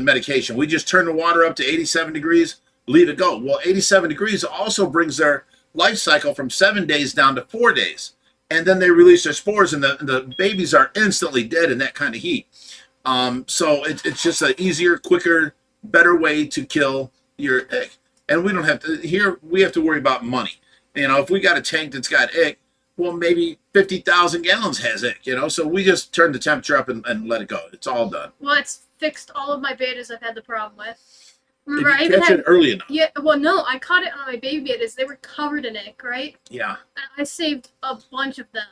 medication. We just turn the water up to 87 degrees, leave it go. Well, 87 degrees also brings their life cycle from 7 days down to 4 days. And then they release their spores, and the babies are instantly dead in that kind of heat. So it's just an easier, quicker, better way to kill your ick. And we don't have to, here we have to worry about money. If we got a tank that's got ick, well, maybe 50,000 gallons has ick, so we just turn the temperature up and let it go. It's all done. Well, it's fixed all of my betas I've had the problem with. If Remember, I you even catch had. it early enough. Yeah, well, no, I caught it on my baby betas. They were covered in ick, right? Yeah. And I saved a bunch of them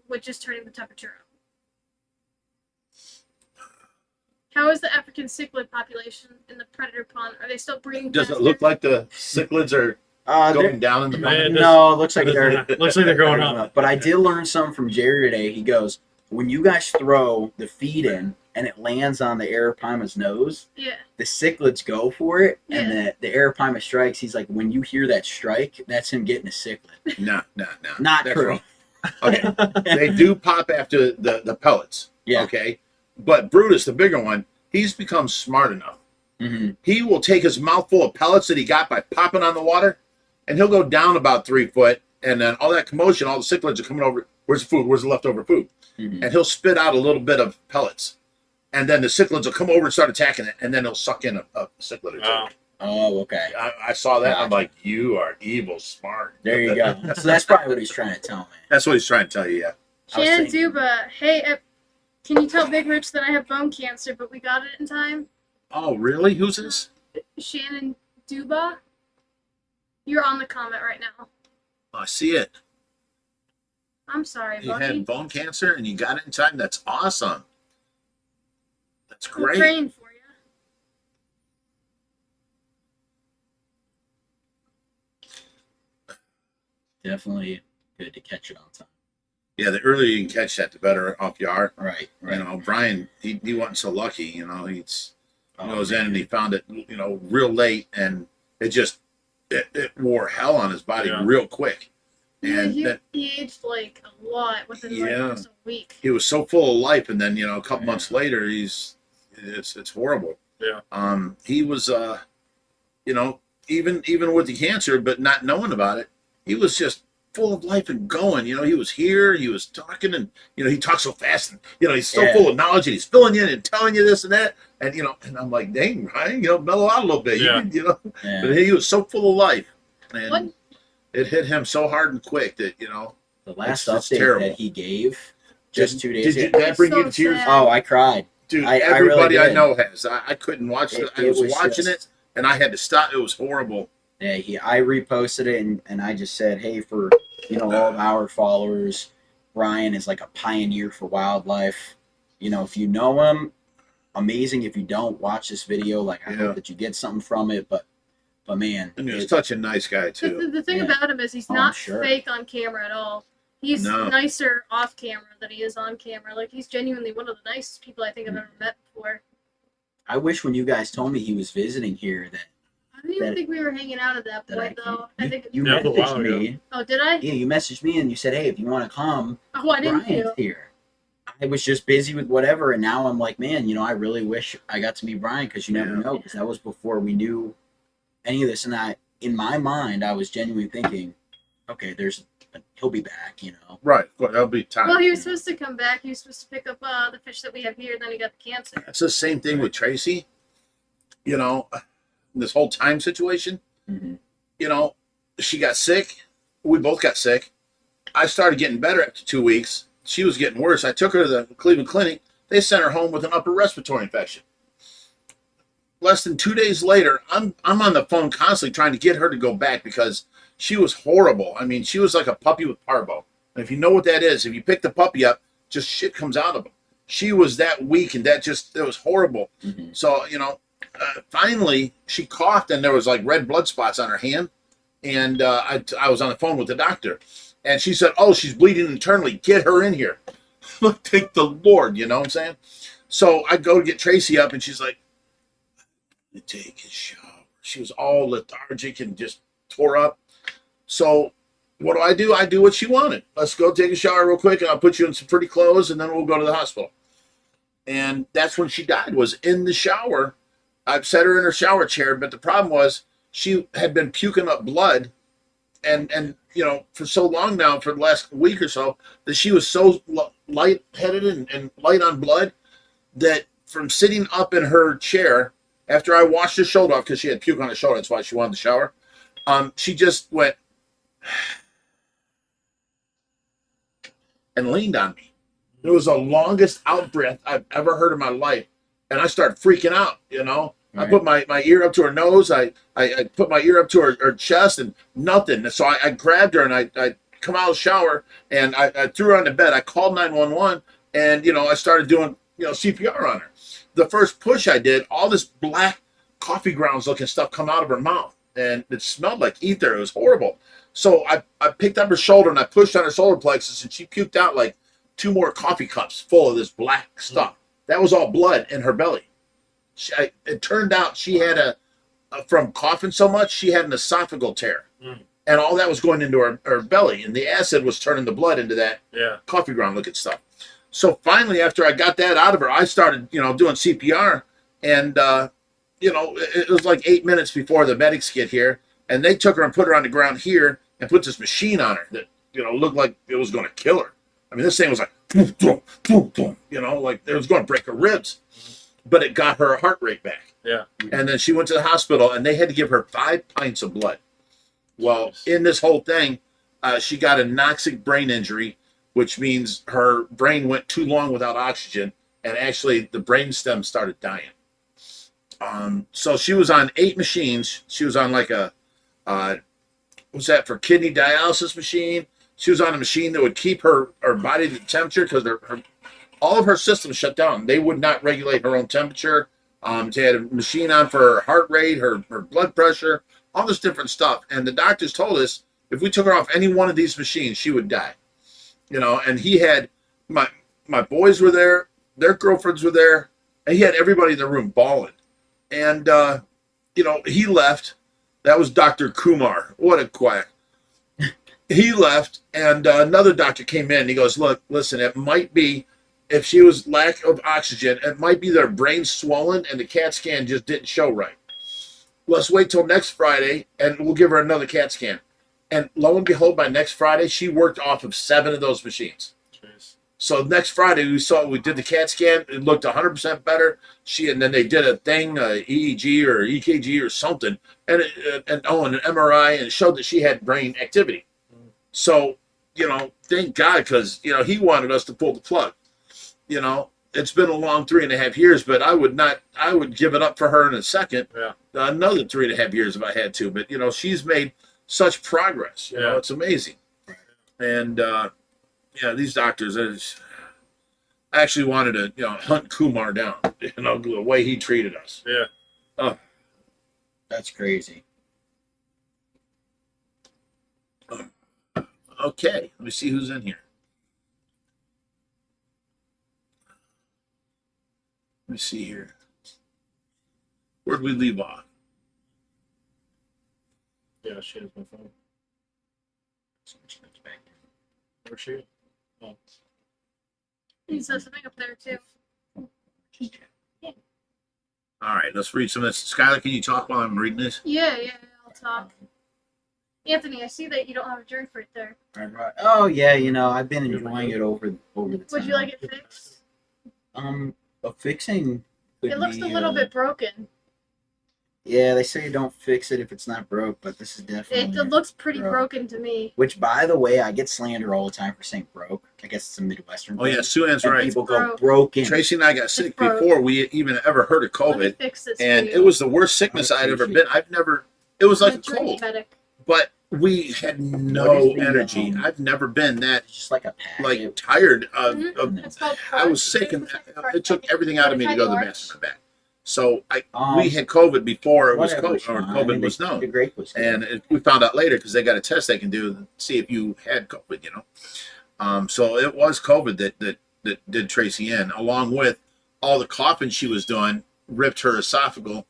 with just turning the temperature up. How is the African cichlid population in the predator pond? Are they still breeding? Does it faster? look like the cichlids are going down in the Man, pond? No, it looks like they're Looks like they're growing up. But I did learn something from Jerry today. He goes, when you guys throw the feed in and it lands on the arapaima's nose, Yeah. the cichlids go for it, and Yeah. the arapaima strikes. He's like, when you hear that strike, that's him getting a cichlid. No. Not That's true. wrong. Okay. They do pop after the pellets. Yeah. Okay. But Brutus, the bigger one, he's become smart enough. Mm-hmm. He will take his mouthful of pellets that he got by popping on the water, and he'll go down about 3 foot, and then all that commotion, all the cichlids are coming over. Where's the food? Where's the leftover food? Mm-hmm. And he'll spit out a little bit of pellets, and then the cichlids will come over and start attacking it, and then he'll suck in a cichlid or two. Wow. Oh, okay. I saw that. I'm Gotcha. like, you are evil smart. There you go. So that's probably what he's trying to tell me. That's what he's trying to tell you. Yeah. I was Shannon thinking- Duba, hey, can you tell Big Rich that I have bone cancer, but we got it in time? Oh, really? Who's this? Shannon Duba, you're on the comment right now. Oh, I see it. I'm sorry, You buddy. had bone cancer and you got it in time. That's awesome. That's We're great. praying for you. Definitely good to catch it on time. Yeah, the earlier you can catch that, the better off you are. Right. Brian, he wasn't so lucky. He's goes in man. and he found it, real late, and it wore hell on his body Yeah. real quick. Yeah, And he that, aged like a lot within Yeah. like just a week. he was so full of life, and then a couple Yeah. months later, it's horrible. Yeah. He was even with the cancer, but not knowing about it, he was just full of life and going. He was here, he was talking, and he talks so fast, and he's so Yeah. full of knowledge, and he's filling you in and telling you this and that, and and I'm like, dang, Ryan, mellow out a little bit. Yeah. You Yeah. but he was so full of life, and What? it hit him so hard and quick that The last It's update terrible. that he gave just 2 days Did ago. that bring you So to tears? sad. Oh, I cried. Dude, I really everybody I did. know has. I couldn't watch it. I It was was watching just- it, and I had to stop. It was horrible. Yeah, I reposted it and I just said, hey, for all of our followers, Brian is like a pioneer for wildlife. If you know him, amazing. If you don't, watch this video. Like I Yeah. hope that you get something from it. But man, And he was it- such a nice guy too. The thing Yeah. about him is he's Oh, I'm not sure. fake on camera at all. He's No. nicer off camera than he is on camera. Like he's genuinely one of the nicest people I think I've ever met before. I wish when you guys told me he was visiting here that I don't even That- think we were hanging out at that point though. I think. you Yeah, a while messaged ago. me. Oh, did I? Yeah, you messaged me and you said, hey, if you want to come, Oh, I didn't Brian's feel. here. I was just busy with whatever, and now I'm like, man, I really wish I got to meet Brian because you never Yeah. know. Because that was before we knew any of this, and in my mind, I was genuinely thinking, okay, there's and he'll be back, you know. Right. Well, that'll be time. Well, he was supposed to come back. He was supposed to pick up the fish that we have here. Then he got the cancer. It's the same thing with Tracy. You know, this whole time situation. Mm-hmm. You know, she got sick. We both got sick. I started getting better after 2 weeks. She was getting worse. I took her to the Cleveland Clinic. They sent her home with an upper respiratory infection. Less than 2 days later, I'm on the phone constantly trying to get her to go back because she was horrible. I mean, she was like a puppy with parvo. And if you know what that is, if you pick the puppy up, just shit comes out of him. She was that weak, and it was horrible. Mm-hmm. So, you know, finally she coughed, and there was like red blood spots on her hand. And I was on the phone with the doctor, and she said, "Oh, she's bleeding internally. Get her in here." Thank the Lord, you know what I'm saying? So I go to get Tracy up, and she's like, "Take a shower." She was all lethargic and just tore up. So what do? I do what she wanted. Let's go take a shower real quick, and I'll put you in some pretty clothes, and then we'll go to the hospital. And that's when she died, was in the shower. I've set her in her shower chair, but the problem was she had been puking up blood, and you know, for so long now, for the last week or so, that she was so lightheaded and light on blood that from sitting up in her chair after I washed her shoulder off, because she had puke on her shoulder, that's why she wanted the shower, she just went and leaned on me. It was the longest out breath I've ever heard in my life, and I started freaking out, you know. Right. I put my ear up to her nose. I put my ear up to her chest, and nothing. So I grabbed her, and I come out of the shower, and I threw her on the bed. I called 911, and, you know, I started doing, you know, CPR on her. The first push I did, all this black coffee grounds looking stuff come out of her mouth, and it smelled like ether. It was horrible. So I picked up her shoulder, and I pushed on her solar plexus, and she puked out like 2 more coffee cups full of this black stuff. That was all blood in her belly. It turned out she had from coughing so much, she had an esophageal tear. And all that was going into her belly, and the acid was turning the blood into that coffee ground looking stuff. So finally, after I got that out of her, I started, you know, doing CPR, and you know, it was like 8 minutes before the medics get here, and they took her and put her on the ground here and put this machine on her that, you know, looked like it was going to kill her. I mean, this thing was like, you know, like it was going to break her ribs. But it got her heart rate back. Yeah. And then she went to the hospital, and they had to give her 5 pints of blood. Well, in this whole thing, she got a noxic brain injury, which means her brain went too long without oxygen, and actually the brain stem started dying. So she was on 8 machines. She was on like a, what's that, for kidney dialysis machine. She was on a machine that would keep her body to temperature, because all of her systems shut down. They would not regulate her own temperature. She had a machine on for her heart rate, her blood pressure, all this different stuff. And the doctors told us if we took her off any one of these machines, she would die. You know, and he had, my boys were there, their girlfriends were there, and he had everybody in the room bawling. And, you know, he left. That was Dr. Kumar. What a quack. He left, and another doctor came in. He goes, "Look, listen, it might be, if she was lack of oxygen, it might be their brain swollen and the CAT scan just didn't show right. Let's wait till next Friday and we'll give her another CAT scan." And lo and behold, by next Friday, she worked off of 7 of those machines. Jeez. So next Friday, we did the CAT scan. It looked 100% better. And then they did a thing, EEG or EKG or something, and an MRI, and it showed that she had brain activity. So, you know, thank God, because, you know, he wanted us to pull the plug. You know, it's been a long 3.5 years, but I would give it up for her in a second. Yeah. Another 3.5 years if I had to. But, you know, she's made such progress. You know, it's amazing. And, yeah, these doctors, I actually wanted to, you know, hunt Kumar down, you know, the way he treated us. Yeah. Oh. That's crazy. Okay, let me see who's in here. Let me see here. Where'd we leave off? Yeah, she has my phone. Where's she? Oh. He says something up there too. All right, let's read some of this. Skylar, can you talk while I'm reading this? Yeah, I'll talk. Anthony, I see that you don't have a drink right there. Oh yeah, you know, I've been enjoying it over the time. Would you like it fixed? A fixing. Could It looks be, a little bit broken. Yeah, they say don't fix it if it's not broke, but this is definitely. It looks pretty broke. broken to me. Which, by the way, I get slander all the time for saying broke. I guess it's a Midwestern. Oh yeah, thing. Sue Ann's And right. people go Broke. broken. Tracy and I got sick broke. before we even ever heard of Let me COVID, fix this and for it you. was the worst sickness I'd ever been. I've never. It was like I'm a drink cold, medic. but we had What no is the, energy. I've never been that It's just like a packet. like tired of. Mhm. of It's called I was Frost. sick, and It's like it took everything out of me to go to the bathroom and back. So Um, we had COVID before it was whatever, COVID, or fine. I COVID mean, was the known. grape was good. And we found out later because they got a test they can do to see if you had COVID, you know. So it was COVID that did Tracy in, along with all the coughing she was doing, ripped her esophagus,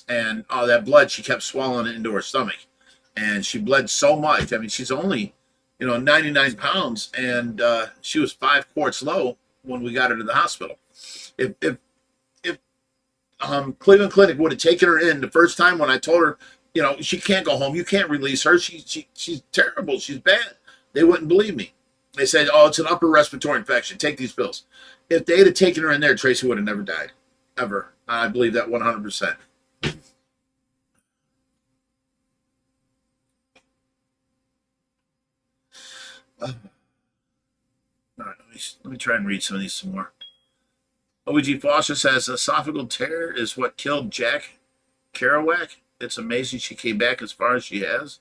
and all that blood she kept swallowing it into her stomach, and she bled so much. I mean, she's only 99 pounds, and she was 5 quarts low when we got her to the hospital. If Cleveland Clinic would have taken her in the first time when I told her, she can't go home. You can't release her. She's terrible. She's bad. They wouldn't believe me. They said, oh, it's an upper respiratory infection. Take these pills. If they'd have taken her in there, Tracy would have never died. Ever. I believe that 100%. All right, let me try and read some of these some more. OG Foster says esophageal tear is what killed Jack Kerouac. It's amazing she came back as far as she has.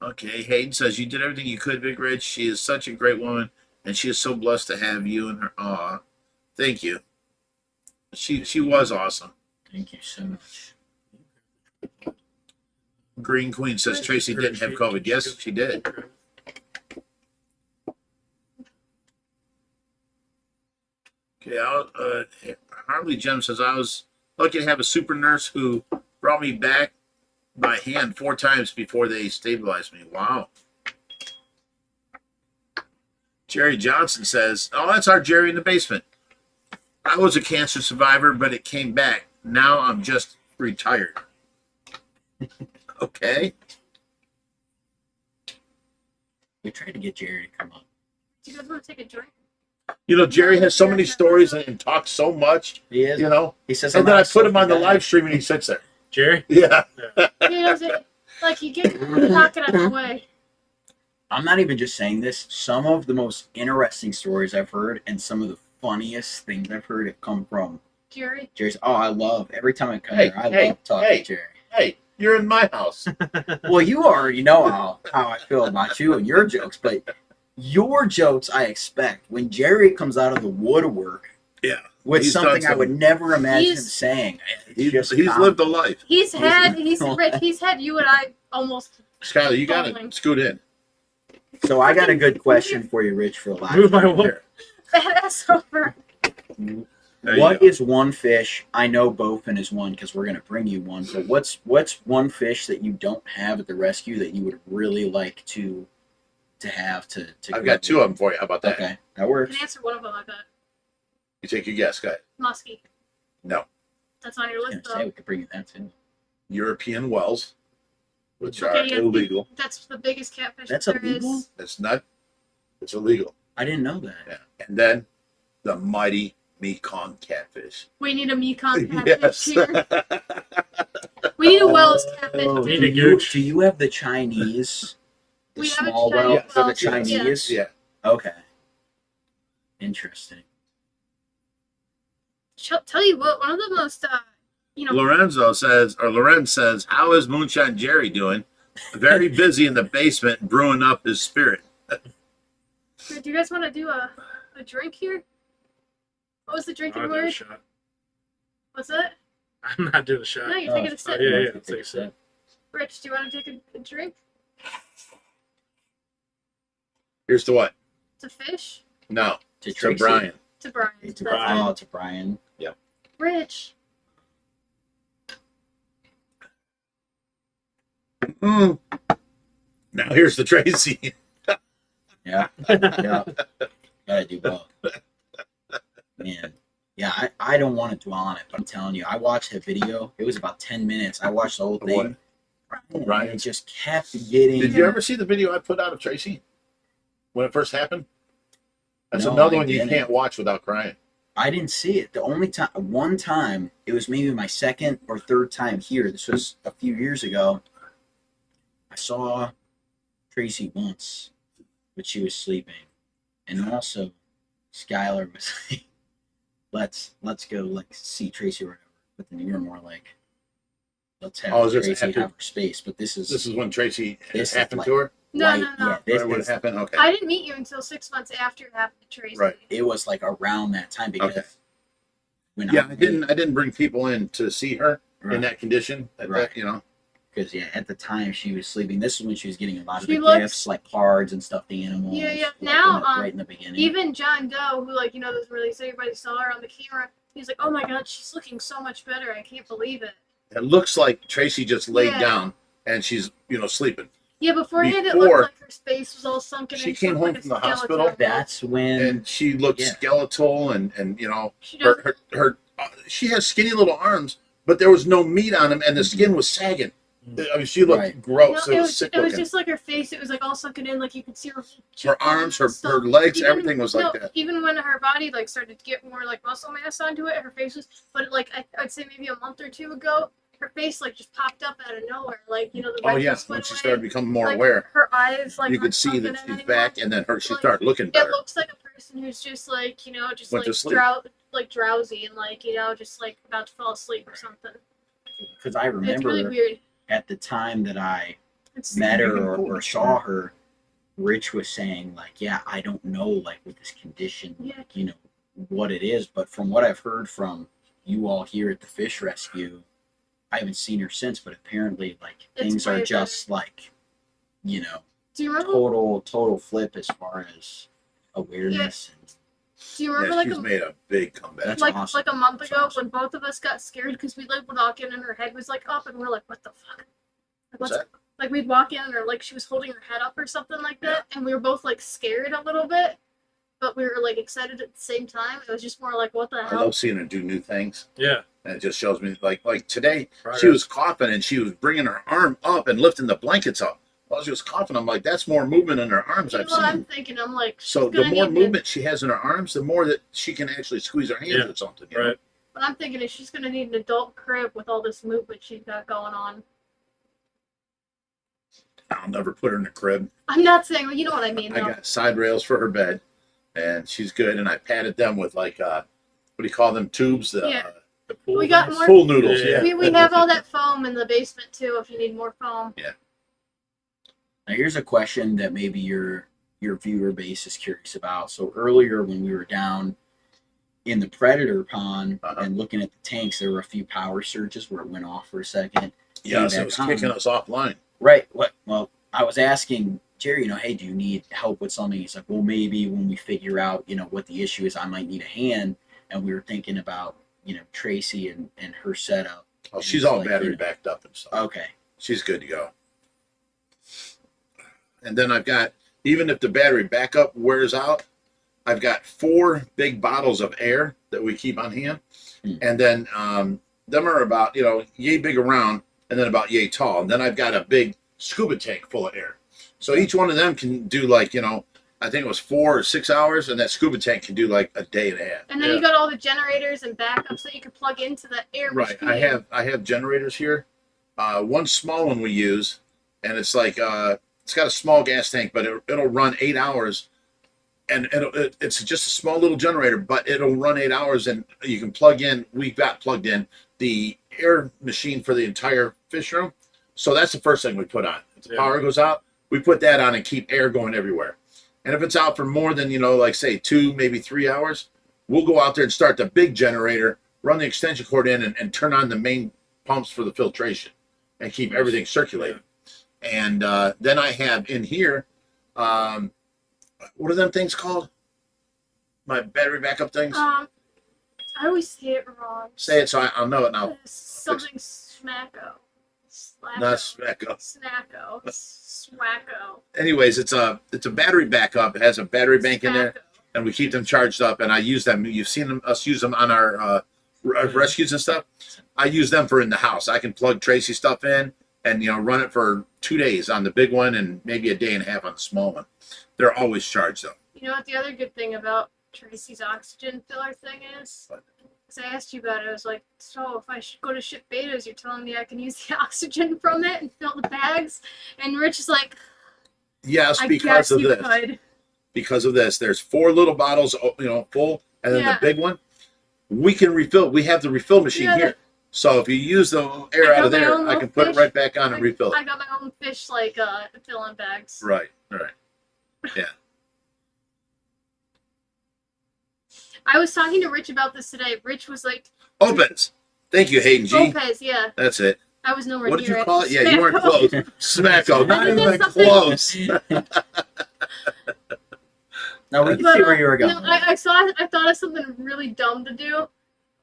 Okay, Hayden says you did everything you could, Big Rich. She is such a great woman, and she is so blessed to have you and her. Aw, thank you. She was awesome. Thank you so much. Green Queen says Tracy didn't have COVID. Yes, she did. Okay, Harley Jem says I was lucky to have a super nurse who brought me back by hand 4 times before they stabilized me. Wow. Jerry Johnson says, oh, that's our Jerry in the basement. I was a cancer survivor, but it came back. Now I'm just retired. Okay. We tried to get Jerry to come up. Do you guys want to take a drink? Jerry has so many stories and talks so much, He is. He says, and then I put him on the live stream and he sits there. Jerry? Yeah. He doesn't, like, you get knock it out of the way. I'm not even just saying this. Some of the most interesting stories I've heard and some of the funniest things I've heard have come from Jerry. Jerry's. Oh, I love every time I come Hey, here. I hey, love talking hey. to Jerry. Hey, you're in my house. Well, you already know how I feel about you and your jokes, but your jokes I expect when Jerry comes out of the woodwork Yeah. with He's something done I would never imagine him He's- saying. It's He's just lived a life. He's had you and I almost. Skyler, you got Falling. to scoot in. So I got a good question for you, Rich, for the last Move my one. water. Badass over. There you What go. is one fish? I know bowfin is one because we're gonna bring you one. But what's one fish that you don't have at the rescue that you would really like to have to? I've got 2 of them for you. How about that? Okay, that I works. can answer one of them, I bet. You take your guess, guy. Muskie. No. That's on your I was list, gonna say though. we could bring you that too. European wells, which Okay, are yeah. illegal. That's the biggest catfish That's there is. illegal? It's not. It's illegal. I didn't know that. Yeah. And then the mighty Mekong catfish. We need a Mekong catfish Yes. here. We need a Wells catfish. Oh, Need do a you, gooch. do you have the Chinese? The We have a small Chinese well, Yes, the Wells, Chinese. Yeah. Okay. Interesting. Tell you what, one of the most, Lorenz says, how is Moonshine Jerry doing? Very busy in the basement brewing up his spirit. do you guys want to do a drink here? What was the drinking I'll do a word? shot. What's that? I'm not doing a shot. No, you're taking a sip. yeah, I'll take a sip. Rich, do you want to take a drink? Here's to what? To fish? No. To To Brian. To Brian. To That's Brian. it. Oh, to Brian. Rich. Mm. Now here's the Tracy. Yeah. Yeah. Gotta do both. Man. Yeah, I don't want to dwell on it, but I'm telling you, I watched that video. It was about 10 minutes. I watched the whole The what? thing. Right. And it just kept getting. Did you ever see the video I put out of Tracy when it first happened? That's No, another I one you didn't. can't watch without crying. I didn't see it. The only time, one time, it was maybe my second or third time here. This was a few years ago. I saw Tracy once, but she was sleeping, and also Skylar was like, "Let's go like see Tracy or whatever." But then you were more like, "Let's have Oh, is this Tracy after- have her space." But this is When Tracy This is happened like- to her. No, right, no, no. yeah, this Right when it is, happened. Okay. I didn't meet you until 6 months after it happened to Tracy. Right. it was like around that time because Okay. when Yeah, I didn't bring people in to see her right, in that condition. Right. You know. because yeah, at the time she was sleeping. This is when she was getting a lot of She the looks- gifts, like cards and stuffed animals. Yeah, yeah. like, Now, right in the beginning. Even John Doe, who like doesn't really say everybody saw her on the camera. He's like, "Oh my God, she's looking so much better. I can't believe it." It looks like Tracy just laid Yeah. down and she's sleeping. Yeah, beforehand it Before- looked like her face was all sunken. She and came looked home like a from the skeleton. hospital. That's when And she looked Yeah. skeletal and She does. her she has skinny little arms, but there was no meat on them and the skin was sagging. I mean, she looked Right. gross. No, it was sick it was looking. just like her face. It was like all sunken in, like you could see her. Her cheekbones arms, and her stuff. legs, Even- everything was like no, that. Even when her body like started to get more like muscle mass onto it, her face was. But like I'd say maybe a month or two ago, her face like just popped up out of nowhere. Like the Oh redness yeah, went when she away. started becoming more Like, aware, her eyes like you aren't could see sunken that in she's anymore. back, and then she Like, started looking It better. looks like a person who's just like just Went to like sleep. drowsy and like just like about to fall asleep or something. because I It's really remember weird. at the time that I It's met her You can pull or the saw her, Rich was saying like, yeah, I don't know like with this condition, Yeah. what it is, but from what I've heard from you all here at the fish rescue, I haven't seen her since, but apparently like It's things are way just like, Do you remember? total flip as far as awareness. Do you remember Yeah, she's made a big comeback. That's like awesome. a month That's ago awesome. when both of us got scared because we like would walk in and her head was like up and we're like, what the fuck? Like, What's that? Like we'd walk in and like she was holding her head up or something like that, and we were both like scared a little bit, but we were like excited at the same time. It was just more like, what the I hell? love seeing her do new things, Yeah. and it just shows me like today she Progress. was coughing and she was bringing her arm up and lifting the blankets up while she was coughing. I'm like, that's more movement in her arms You know I've what seen. I'm thinking? I'm like, So she's the gonna more need to- movement she has in her arms, the more that she can actually squeeze her hands Yeah, or something. you know? Right. What I'm thinking is she's gonna need an adult crib with all this movement she's got going on. I'll never put her in a crib. I'm not saying, well, you know what I mean, I though. got side rails for her bed, and she's good. And I padded them with like what do you call them, tubes? The Yeah. The pool We got things. more- pool noodles. Yeah. Yeah. We have all that foam in the basement too. If you need more foam. Now here's a question that maybe your viewer base is curious about. So earlier when we were down in the predator pond and looking at the tanks, there were a few power surges where it went off for a second. Yes, Came it was back kicking on. us offline. Right. Well, I was asking Jerry, hey, do you need help with something? He's like, well, maybe when we figure out, what the issue is, I might need a hand. And we were thinking about, Tracy and her setup. Oh, And she's it's all like, battery backed up and stuff. Okay. She's good to go. And then I've got, even if the battery backup wears out, I've got 4 big bottles of air that we keep on hand. And then them are about, yay big around and then about yay tall. And then I've got a big scuba tank full of air. So each one of them can do like, I think it was 4 or 6 hours, and that scuba tank can do like a day and a half. And then you got all the generators and backups that you could plug into the air Right. machine. I have generators here. One small one we use, and it's like it's got a small gas tank, but it'll run 8 hours, and it's just a small little generator, but it'll run 8 hours, and you can plug in. We've got plugged in the air machine for the entire fish room, so that's the first thing we put on. If the power goes out, we put that on and keep air going everywhere. And if it's out for more than like say 2, maybe 3 hours, we'll go out there and start the big generator, run the extension cord in, and turn on the main pumps for the filtration, and keep everything circulating. And then I have in here, what are them things called? My battery backup things? I always say it wrong. Say it so I'll know it now. Something smacko. Not Smacko. Snacko. Swacko. Anyways, it's a battery backup. It has a battery bank in there. Smacko. and we keep them charged up. And I use them. You've seen us use them on our rescues and stuff. I use them for in the house. I can plug Tracy stuff in and run it for 2 days on the big one and maybe a day and a half on the small one. They're always charged up. You know what the other good thing about Tracy's oxygen filler thing is? Because I asked you about it. I was like, so if I should go to ship betas, you're telling me I can use the oxygen from it and fill the bags? And Rich is like, Yes, I because guess of you this. could. Because of this, there's 4 little bottles, full, and then Yeah. the big one. We can refill. We have the refill machine Yeah, here. So if you use the air I out of got my there, own I can little put it fish. right back on and refill I it. got my own fish fill-in bags. Right. Yeah. I was talking to Rich about this today. Rich was like, Opens. Thank you, Hayden G. Lopez, yeah. That's it. I was nowhere What did near you call it? Yeah, you weren't Smacko. close. Smacko. Not I did even something- close. No, we can But, see where you were going. No, I thought of something really dumb to do,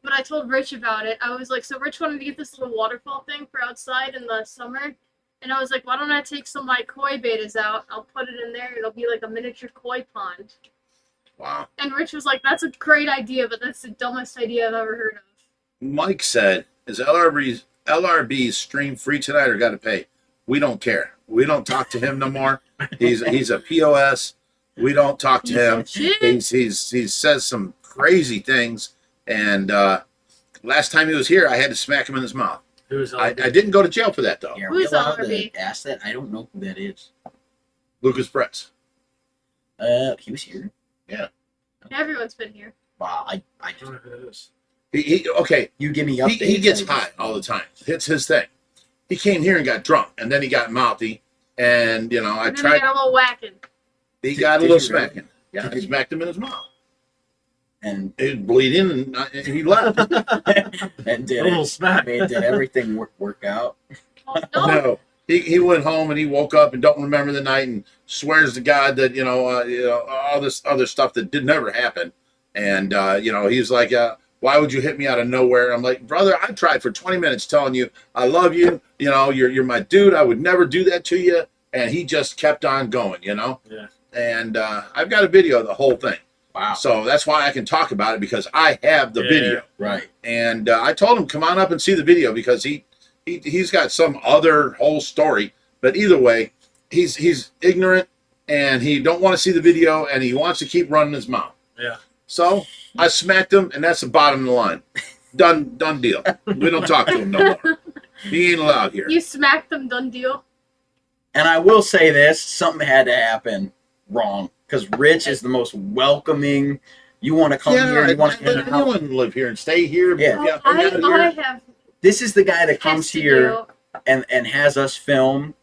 but I told Rich about it. I was like, so Rich wanted to get this little waterfall thing for outside in the summer, and I was like, why don't I take some of my koi betas out? I'll put it in there. It'll be like a miniature koi pond. Wow. And Rich was like, that's a great idea, but that's the dumbest idea I've ever heard of. Mike said, is LRB's stream free tonight or got to pay? We don't care. We don't talk to him no more. He's a POS. We don't talk to him. Shit. He says some crazy things. And last time he was here, I had to smack him in his mouth. Who's I didn't go to jail for that, though. Yeah, are we Who's allowed LRB? to ask that? I don't know who that is. Lucas Pretz. He was here. Everyone's been here. Wow, I I just don't know who it is. Okay, you give me updates. he gets and- high all the time. It's his thing. He came here and got drunk, and then he got mouthy. And, I And then tried. they got a little whacking. He Did- got a did little you really? smacking. Yeah, Did I you? smacked him in his mouth. and It was bleeding, and he left. and A did little it. smack. Did everything work out? Oh, no. No, he went home and he woke up and don't remember the night and swears to God that all this other stuff that did never happen. And he's like, why would you hit me out of nowhere? I'm like, brother, I tried for 20 minutes telling you I love you. You're my dude. I would never do that to you. And he just kept on going. Yeah. And I've got a video of the whole thing. Wow. So that's why I can talk about it, because I have the Yeah. video. Right. And I told him, come on up and see the video, because he's got some other whole story. But either way, he's ignorant and he don't want to see the video and he wants to keep running his mouth. Yeah. So I smacked him, and that's the bottom of the line. Done deal. We don't talk to him no more. He ain't allowed here. You smacked them, done deal. And I will say this: something had to happen wrong, because Rich is the most welcoming. You want to come here? You want to let anyone live here and stay here. Yeah. hang out I here. have This is the guy that comes tested here you. and has us film,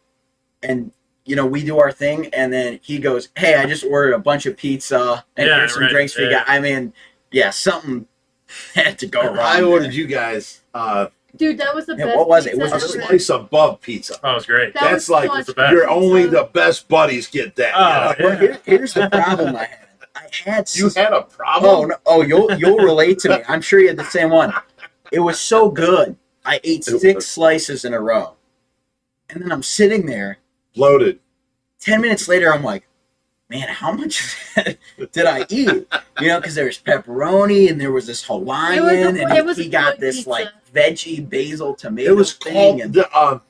and we do our thing, and then he goes, "Hey, I just ordered a bunch of pizza and Yeah, here's some right, drinks for you yeah. guys." I mean, yeah, something had to go wrong. I there. ordered you guys Dude, that was the Yeah, best. what was it? pizza Was a it ever. really- slice above pizza. Oh, it was great. That That's was like so much the best. You're pizza. only the best buddies get that. Oh, Well, yeah. here's the problem I had. I had You had a Oh problem? no! Oh, you'll relate to me. I'm sure you had the same one. It was so good. I ate 6 slices in a row, and then I'm sitting there. Loaded. 10 minutes later, I'm like, man, how much of that did I eat? Because there was pepperoni and there was this Hawaiian, it and was he a got good this pizza. like veggie basil tomato. It was thing, called and, the oh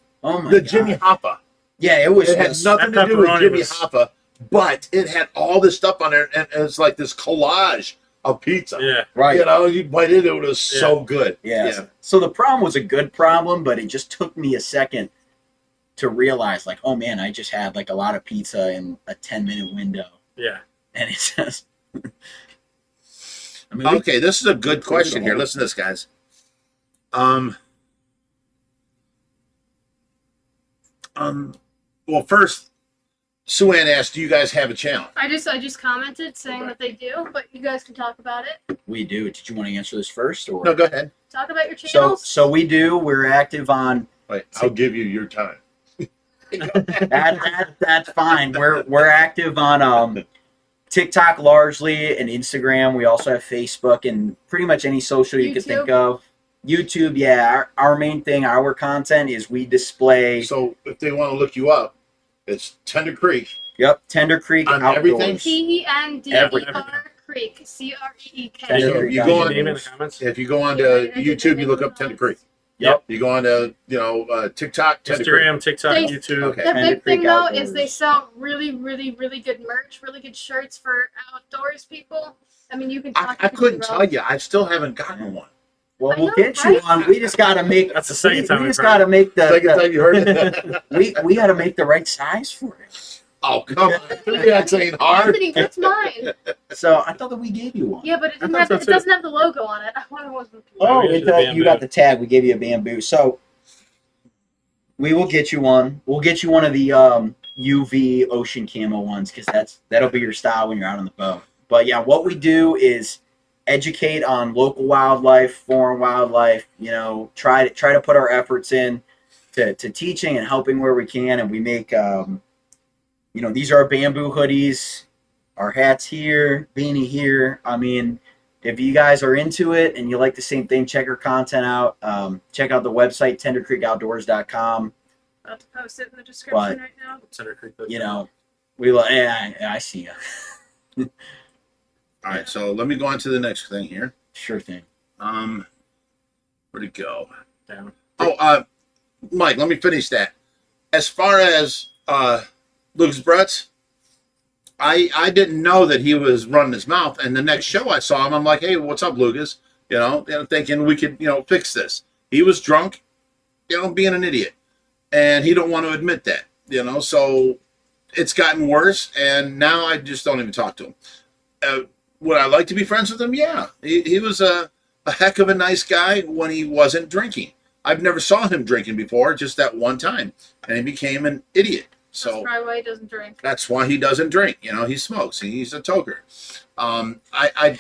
my the God. Jimmy Hoffa. Yeah, it was. It had just- nothing That to do with pepperoni Jimmy was- Hoffa, but it had all this stuff on there, and it was like this collage of pizza. Yeah. right. You bite into it, it was so good. Yeah. So the problem was a good problem, but it just took me a second to realize, like, oh man, I just had like a lot of pizza in a 10-minute window, Yeah. and it's just. I mean, Okay, this is a good question here. Listen to this, guys. Well, first, Sue Ann asked, "Do you guys have a channel?" I just commented saying that they do, but you guys can talk about it. we do. Did you want to answer this first, or No, go ahead. Talk about your so? channels. So we do. We're active on. Wait, I'll give you your time. That's fine. We're active on TikTok largely and Instagram. We also have Facebook and pretty much any social you could think YouTube? of. YouTube, yeah. Our main thing, our content is we display. So, if they want to look you up, it's Tender Creek. Yep, Tender Creek On Outdoors. everything? TENDER Everything. Creek, C-R-E-E-K. Tender Yeah, Creek you go Can on- you name it in the comments? If you go on Yeah, to I did YouTube, the you look name up of Tender the Creek. Yep. You go on to TikTok, Tender Creek. Instagram, TikTok, They- YouTube. Okay. The Tender big thing Creek though Outdoors. is they sell really, really, really good merch, really good shirts for outdoors people. I mean, you can talk. I couldn't tell you. I still haven't gotten one. Well, I we'll know, get you right? on. We just gotta make. That's the second time we we've just heard gotta make Second time the. you heard it. We gotta make the right size for it. Oh, come on. That's ain't hard. Anthony, that's mine. So I thought that we gave you one. Yeah, but it I doesn't thought have, so it too. doesn't have the logo on it. One was Oh, we it should have does- you got bamboo. the tag. We gave you a bamboo. So we will get you one. We'll get you one of the UV ocean camo ones because that'll be your style when you're out on the boat. But yeah, what we do is educate on local wildlife, foreign wildlife. You know, try to put our efforts in to teaching and helping where we can, and we make these are our bamboo hoodies, our hats here, beanie here. I mean, if you guys are into it and you like the same thing, check our content out. Check out the website, tendercreekoutdoors.com. about to post it in the description But- right now. Center Creek. You know, I see you. All right, so let me go on to the next thing here. Sure thing. Where'd it go? Down. Oh, Mike, let me finish that. As far as Lucas Brutz, I didn't know that he was running his mouth. And the next show I saw him, I'm like, hey, what's up, Lucas? Thinking we could, fix this. He was drunk, being an idiot. And he don't want to admit that, so it's gotten worse. And now I just don't even talk to him. Would I like to be friends with him? Yeah. He was a heck of a nice guy when he wasn't drinking. I've never saw him drinking before, just that one time. And he became an idiot. That's So probably why he doesn't drink. that's why he doesn't drink. He smokes. He's a toker. I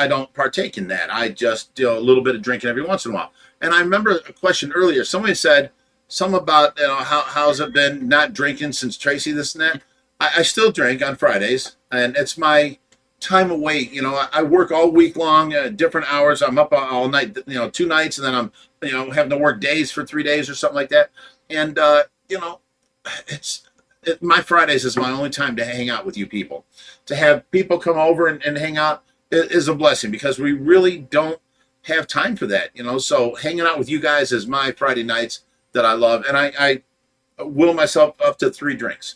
don't partake in that. I just do a little bit of drinking every once in a while. And I remember a question earlier. Somebody said something about how's it been not drinking since Tracy this and that. I still drink on Fridays, and it's my time away. I work all week long, different hours. I'm up all night, 2 nights, and then I'm having to work days for 3 days or something like that. And my Fridays is my only time to hang out with you people. To have people come over and hang out is a blessing because we really don't have time for that, So hanging out with you guys is my Friday nights that I love, and I will myself up to 3 drinks.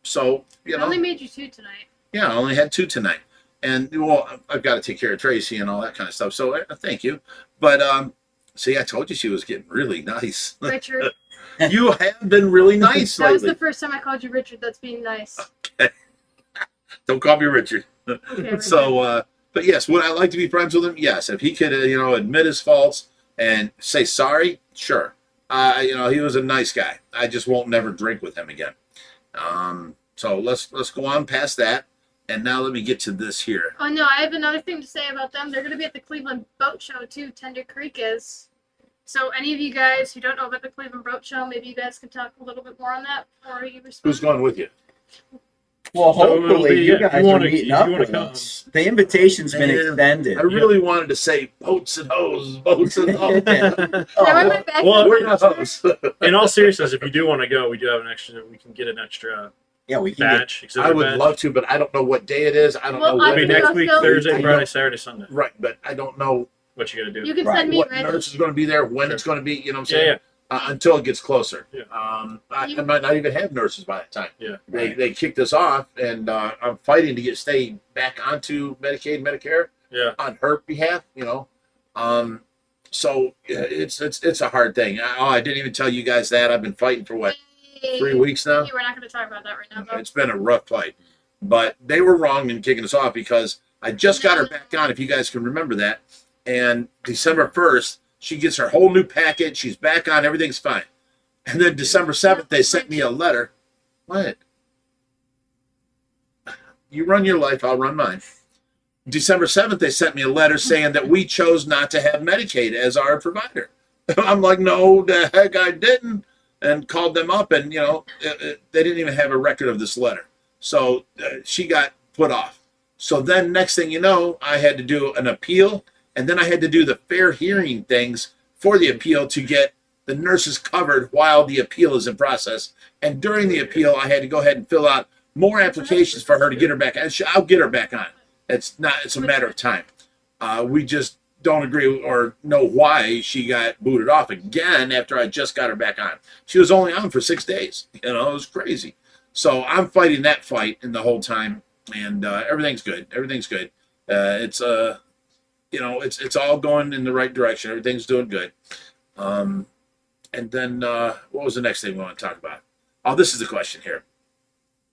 So I only made you 2 tonight. yeah, I only had 2 tonight, and I've got to take care of Tracy and all that kind of stuff. So thank you, but see, I told you she was getting really nice. Richard, You have been really nice that was lately. the first time I called you Richard. That's being nice. Don't call me Richard. Okay, So, but yes, would I like to be friends with him? Yes, if he could, admit his faults and say sorry, sure. He was a nice guy. I just won't never drink with him again. So let's go on past that, and now let me get to this here. Oh no, I have another thing to say about them. They're going to be at the Cleveland Boat Show too. Tender Creek is. So any of you guys who don't know about the Cleveland Boat Show, maybe you guys can talk a little bit more on that before you respond. Who's going with you? Well, So it'll hopefully be- you if you guys wanna- are if meeting you up wanna with come. us. The invitation's been Man, extended. I really wanted to say boats and hoes, boats and hoes. Can I run my back? Well, We're not hoes. In all seriousness, if you do want to go, we do have an extra. We can get an extra Yeah, we can get batch. Exhibit I would badge. love to, but I don't know what day it is. I don't Well, know I when Maybe it think is. next week, also- Thursday, I Friday, know. Saturday, Sunday. Right, but I don't know What you got to do? You can Right. send me what Rich. nurse is going to be there, when Sure. it's going to be. You know what I'm Yeah, saying? yeah. Until it gets closer. Yeah. I might not even have nurses by that time. Yeah. They kicked us off, and I'm fighting to stay back onto Medicaid, Medicare Yeah. on her behalf. So yeah, it's a hard thing. I didn't even tell you guys that. I've been fighting for what, 3 weeks now. We're not going to talk about that right now, though. It's been a rough fight, but they were wrong in kicking us off because I just got her back on. If you guys can remember that, and December 1st, she gets her whole new package. She's back on. Everything's fine. And then December 7th, they sent me a letter. What? You run your life, I'll run mine. December 7th, they sent me a letter saying that we chose not to have Medicaid as our provider. I'm like, no, the heck I didn't. And called them up, and, they didn't even have a record of this letter. So she got put off. So then next thing you know, I had to do an appeal, and then I had to do the fair hearing things for the appeal to get the nurses covered while the appeal is in process. And during the appeal, I had to go ahead and fill out more applications for her to get her back on. I'll get her back on. It's not. It's a matter of time. We just don't agree or know why she got booted off again after I just got her back on. She was only on for 6 days. You know, it was crazy. So I'm fighting that fight in the whole time, and everything's good. Everything's good. It's you know, it's all going in the right direction. Everything's doing good. And then what was the next thing we want to talk about? Oh, this is the question here.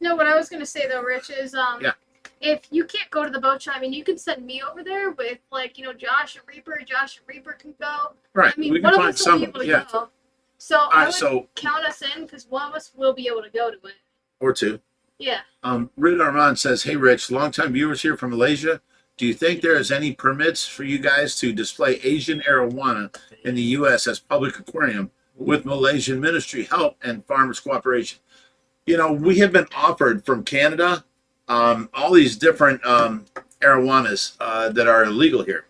No, what I was gonna say though, Rich, is Yeah. if you can't go to the boat show, I mean, you can send me over there with like, you know, Josh and Reaper. Josh and Reaper can go. Right. I mean, We one can of find us will be some. able to Yeah. go. So All I right. would So count us in because one of us will be able to go to it. or two. Yeah. Rid Armand says, "Hey, Rich, longtime viewers here from Malaysia. Do you think there is any permits for you guys to display Asian arowana in the U.S. as public aquarium with Malaysian ministry help and farmers' cooperation?" You know, we have been offered from Canada all these different arowanas that are illegal here.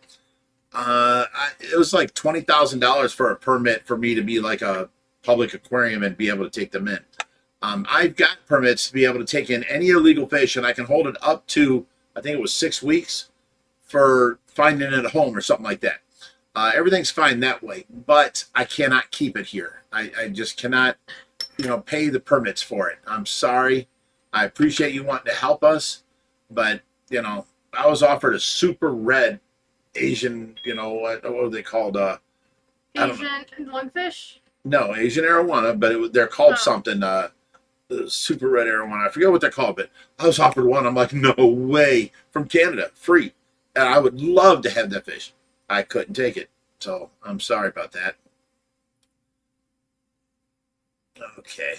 It was like $20,000 for a permit for me to be like a public aquarium and be able to take them in. I've got permits to be able to take in any illegal fish, and I can hold it up to, I think it was 6 weeks for finding it at home or something like that. Everything's fine that way, but I cannot keep it here. I just cannot, you know, pay the permits for it. I'm sorry. I appreciate you wanting to help us, but, you know, I was offered a super red Asian, you know, what are they called? I don't know. Asian lungfish. No, Asian arowana, but they're called Oh. something, the super red arowana. I forget what they're called, but I was offered one. I'm like, no way, from Canada, free. And I would love to have that fish. I couldn't take it. So I'm sorry about that. Okay.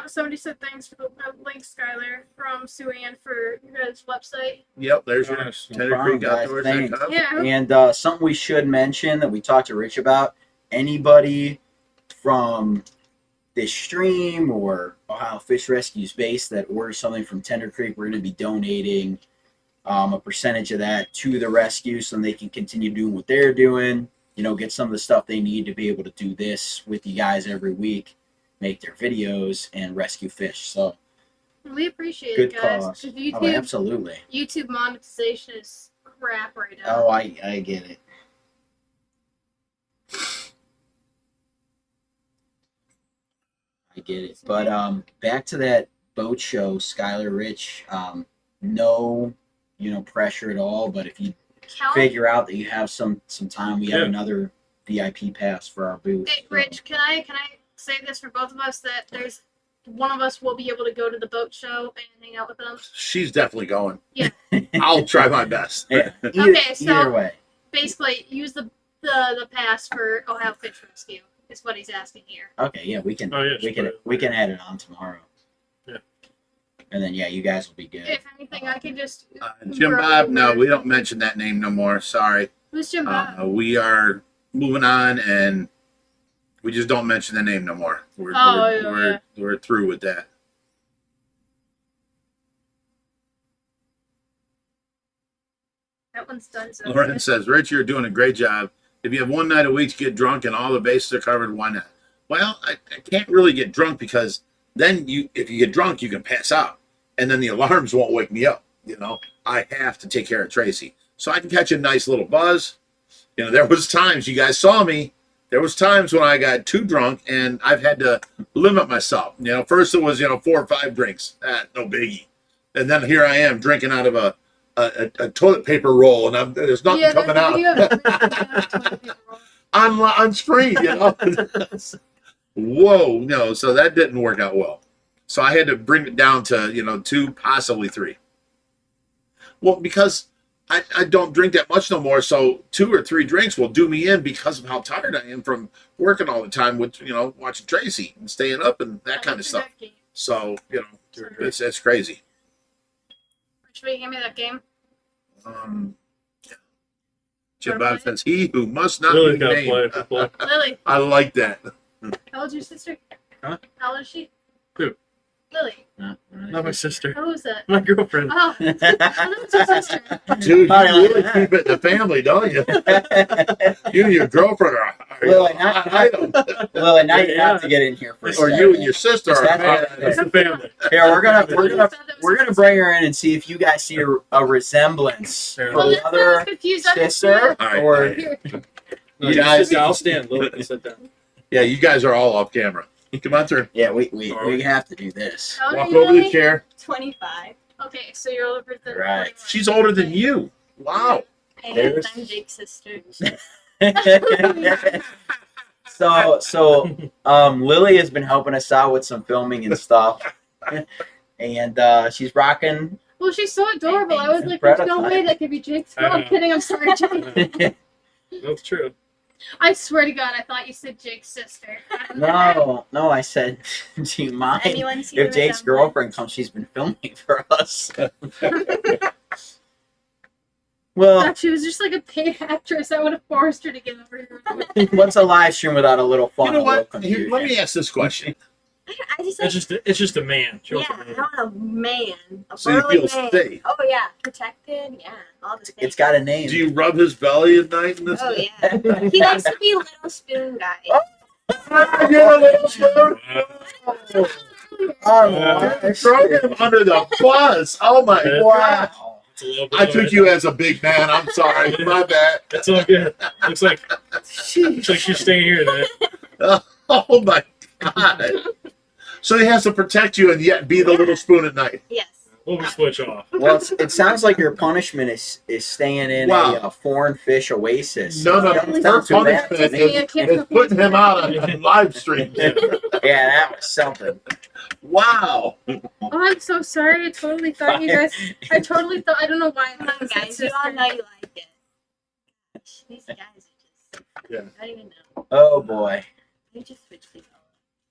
Somebody said thanks for the link, Skylar, from Sue Ann for your guys' website. Yep, there's your Nice. No Tender problem, Creek guys. Outdoors. Thanks. Yeah. And something we should mention that we talked to Rich about, anybody from this stream or Ohio Fish Rescue's base that orders something from Tender Creek, we're going to be donating a percentage of that to the rescue so they can continue doing what they're doing, you know, get some of the stuff they need to be able to do this with you guys every week, make their videos, and rescue fish. So We appreciate good it, guys. cause. 'Cause Oh, absolutely. YouTube monetization is crap right now. Oh, I get it. I get it. But back to that boat show, Skylar Rich, no, you know, pressure at all. But if you Count. figure out that you have some time, we have Yeah. another VIP pass for our booth. Hey, So- Rich, can I say this for both of us that there's one of us will be able to go to the boat show and hang out with them. She's definitely going. Yeah. I'll try my best. Yeah. Okay, so- either way. Basically, use the pass for Ohio Fish Rescue is what he's asking here. Okay, yeah, we can Oh, yeah, we can add it on tomorrow. Yeah. And then yeah, you guys will be good. If anything, I could just. Jim Uber Bob, no, over. we don't mention that name no more. Sorry. Who's Jim Bob? We are moving on, and we just don't mention the name no more. We're we're through with that. That one's done. So Lauren says, "Rich, you're doing a great job. If you have one night a week to get drunk and all the bases are covered, why not?" Well, I can't really get drunk because then if you get drunk, you can pass out, and then the alarms won't wake me up. You know, I have to take care of Tracy, so I can catch a nice little buzz. You know, there was times you guys saw me. There was times when I got too drunk and I've had to limit myself. You know, first it was 4 or 5 drinks, no biggie, and then here I am drinking out of a toilet paper roll, and there's nothing coming out on screen. You know, whoa, no. So that didn't work out well. So I had to bring it down to 2, possibly 3. Well, because I don't drink that much no more, so 2 or 3 drinks will do me in because of how tired I am from working all the time with watching Tracy and staying up and that kind of stuff. So it's crazy. Should we hand me that game? Jim Bob says, "He who must not Lily's be got to named." play. Lily, I like that. how old's your sister? Huh? How old is she? Who? Lily. Not my sister. Who is that? My girlfriend. Oh, I thought it was your sister. Dude, you How do you really like keep it in the family, don't you? You and your girlfriend are Lily, I don't. Lily, now you Yeah. have to get in here for a Or second. you and your sister are. It's the family. Here, we're gonna bring her in and see if you guys see a resemblance Fair for Well, the that's why I was other confused. I didn't see sister, it. All right, or all right. Here. No, You you guys- sit down. I'll stand. Lily can sit down. Yeah, you guys are all off camera. Come on through. yeah, we have to do this. How old are Walk you, over the Lily? chair. 25. Okay, so you're over the. Right. She's older than you. Wow. And There's- I'm Jake's sister. so Lily has been helping us out with some filming and stuff, and she's rocking. Well, she's so adorable. I was It's like, there's no prototype. way that could be Jake's. No, I I'm know. kidding. I'm sorry, Jake. That's true. I swear to God, I thought you said Jake's sister. I don't know. No, I said, do you mind Anyone see if the Jake's resemblance? girlfriend comes? She's been filming for us. Well, Thought she was just like a paid actress. I would have forced her to get over here. what's a live stream without a little fun? You know a little what? Here, confusion? let me ask this question. I just like, It's just a man. She yeah, wants a man. I want a man. A So you burly feel man. safe. Oh, yeah. Protected. Yeah. All the things. It's got a name. Do you rub his belly at night? In this Oh, yeah. He likes to be little spoon guy. Ah, you're a little spoon. Oh, Dude, throw him under the bus. Oh my Yeah. god. wow. It's a little bit I of took it. you as a big man. I'm sorry. My bad. It's all good. Looks like she's staying here today. Oh my god. So he has to protect you and yet be the little spoon at night. Yes. We'll be switch off. Well, it sounds like your punishment is staying in Wow. a foreign fish oasis. No, no, Don't her sound too bad punishment to me. is putting him out on live streams. Yeah. Yeah, that was something. Wow. Oh, I'm so sorry. I totally thought you guys. I totally thought. I don't know why. I Come thought on, you said guys. You all sister. know you like it. These guys are just. Yeah. I don't even know. Oh boy. They just switch these all.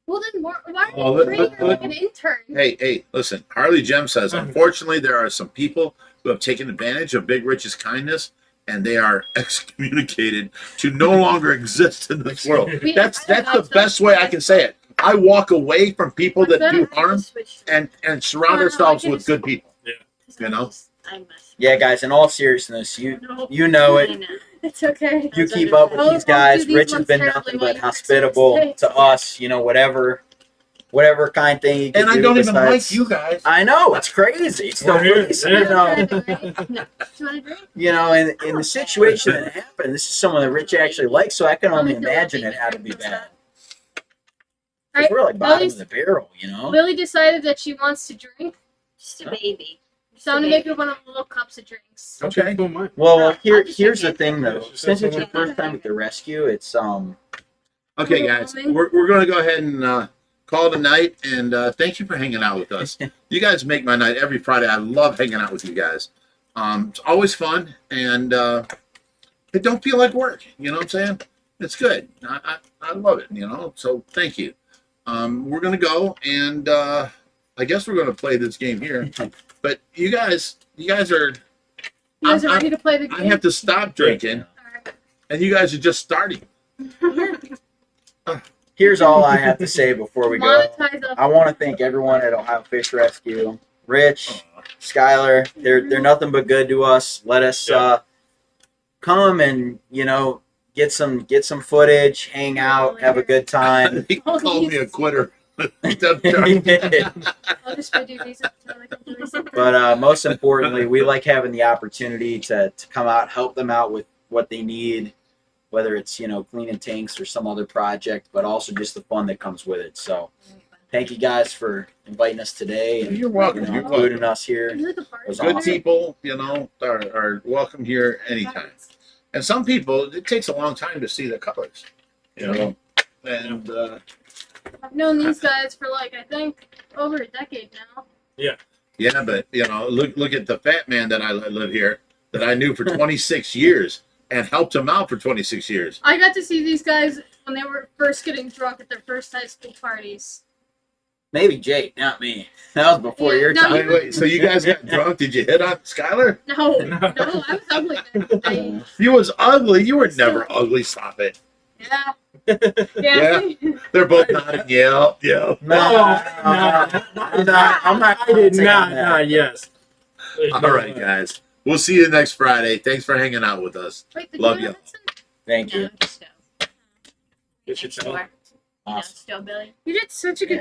Well, then why are Oh, you let- treating her let- like an intern? Hey, listen. Harley Jem says, unfortunately, there are some people who have taken advantage of Big Rich's kindness, and they are excommunicated to no longer exist in this world. We- That's I don't know, the best way I can say it. I walk away from people that do harm Switch and surround No, ourselves I can with just- good people. Because you know? I must. Yeah, guys. In all seriousness, No, you know I it. know. it's okay. You keep up with I'll- these guys. I'll do these Rich has ones been terribly nothing while but you fix hospitable mistakes. to us. You know, whatever kind thing you can And I do don't even besides- like you guys. I know it's crazy. It's the We're here. least, Yeah. you know. No. Do you want a drink? You know, in the situation that happened, this is someone that Rich actually likes, so I can only imagine it had to be bad. 'Cause we're like bottom of the barrel, you know. Lily decided that she wants to drink, Just a baby. Just so I'm a gonna make baby. her one of the little cups of drinks. Okay. Don't mind. Well, I'll just here's check the it. thing though. She said Since it's your someone- first time at the rescue, it's Okay, guys, we're going to go ahead and call it a night. And thank you for hanging out with us. You guys make my night every Friday. I love hanging out with you guys. It's always fun, and it don't feel like work. You know what I'm saying? It's good. I love it. You know. So thank you. We're going to go, and I guess we're going to play this game here. But you guys are. You guys are ready to play the game? I have to stop drinking, Alright. and you guys are just starting. here's all I have to say before we go. Monetize up. I want to thank everyone at Ohio Fish Rescue, Rich, Skylar. They're nothing but good to us. Let us come and get some footage, hang out, have a good time. He called me a quitter. I'll just do these until I can do these. But most importantly, we like having the opportunity to come out, help them out with what they need, whether it's cleaning tanks or some other project, but also just the fun that comes with it. So thank you guys for inviting us today and You're welcome. You're including welcome. us here. You're the party. was Good awesome. people, are welcome here anytime. And some people, it takes a long time to see the colors, And I've known these guys for I think over a decade now. yeah, but look at the fat man that I live here that I knew for 26 years and helped him out for 26 years. I got to see these guys when they were first getting drunk at their first high school parties. Maybe Jake, not me. That was before Yeah, your no, time. Wait, so you guys got drunk? Did you hit on Skylar? No, I was ugly then. You was ugly. You were never ugly. Stop it. Yeah. Yeah. Yeah. They're both nodding. Yeah. No, I'm not. I did not. Yes. All right, guys. We'll see you next Friday. Thanks for hanging out with us. Wait, did Love you ya. have some? Thank you. No, just go. Get your next channel. door. You know, Awesome. still Billy. You did such a good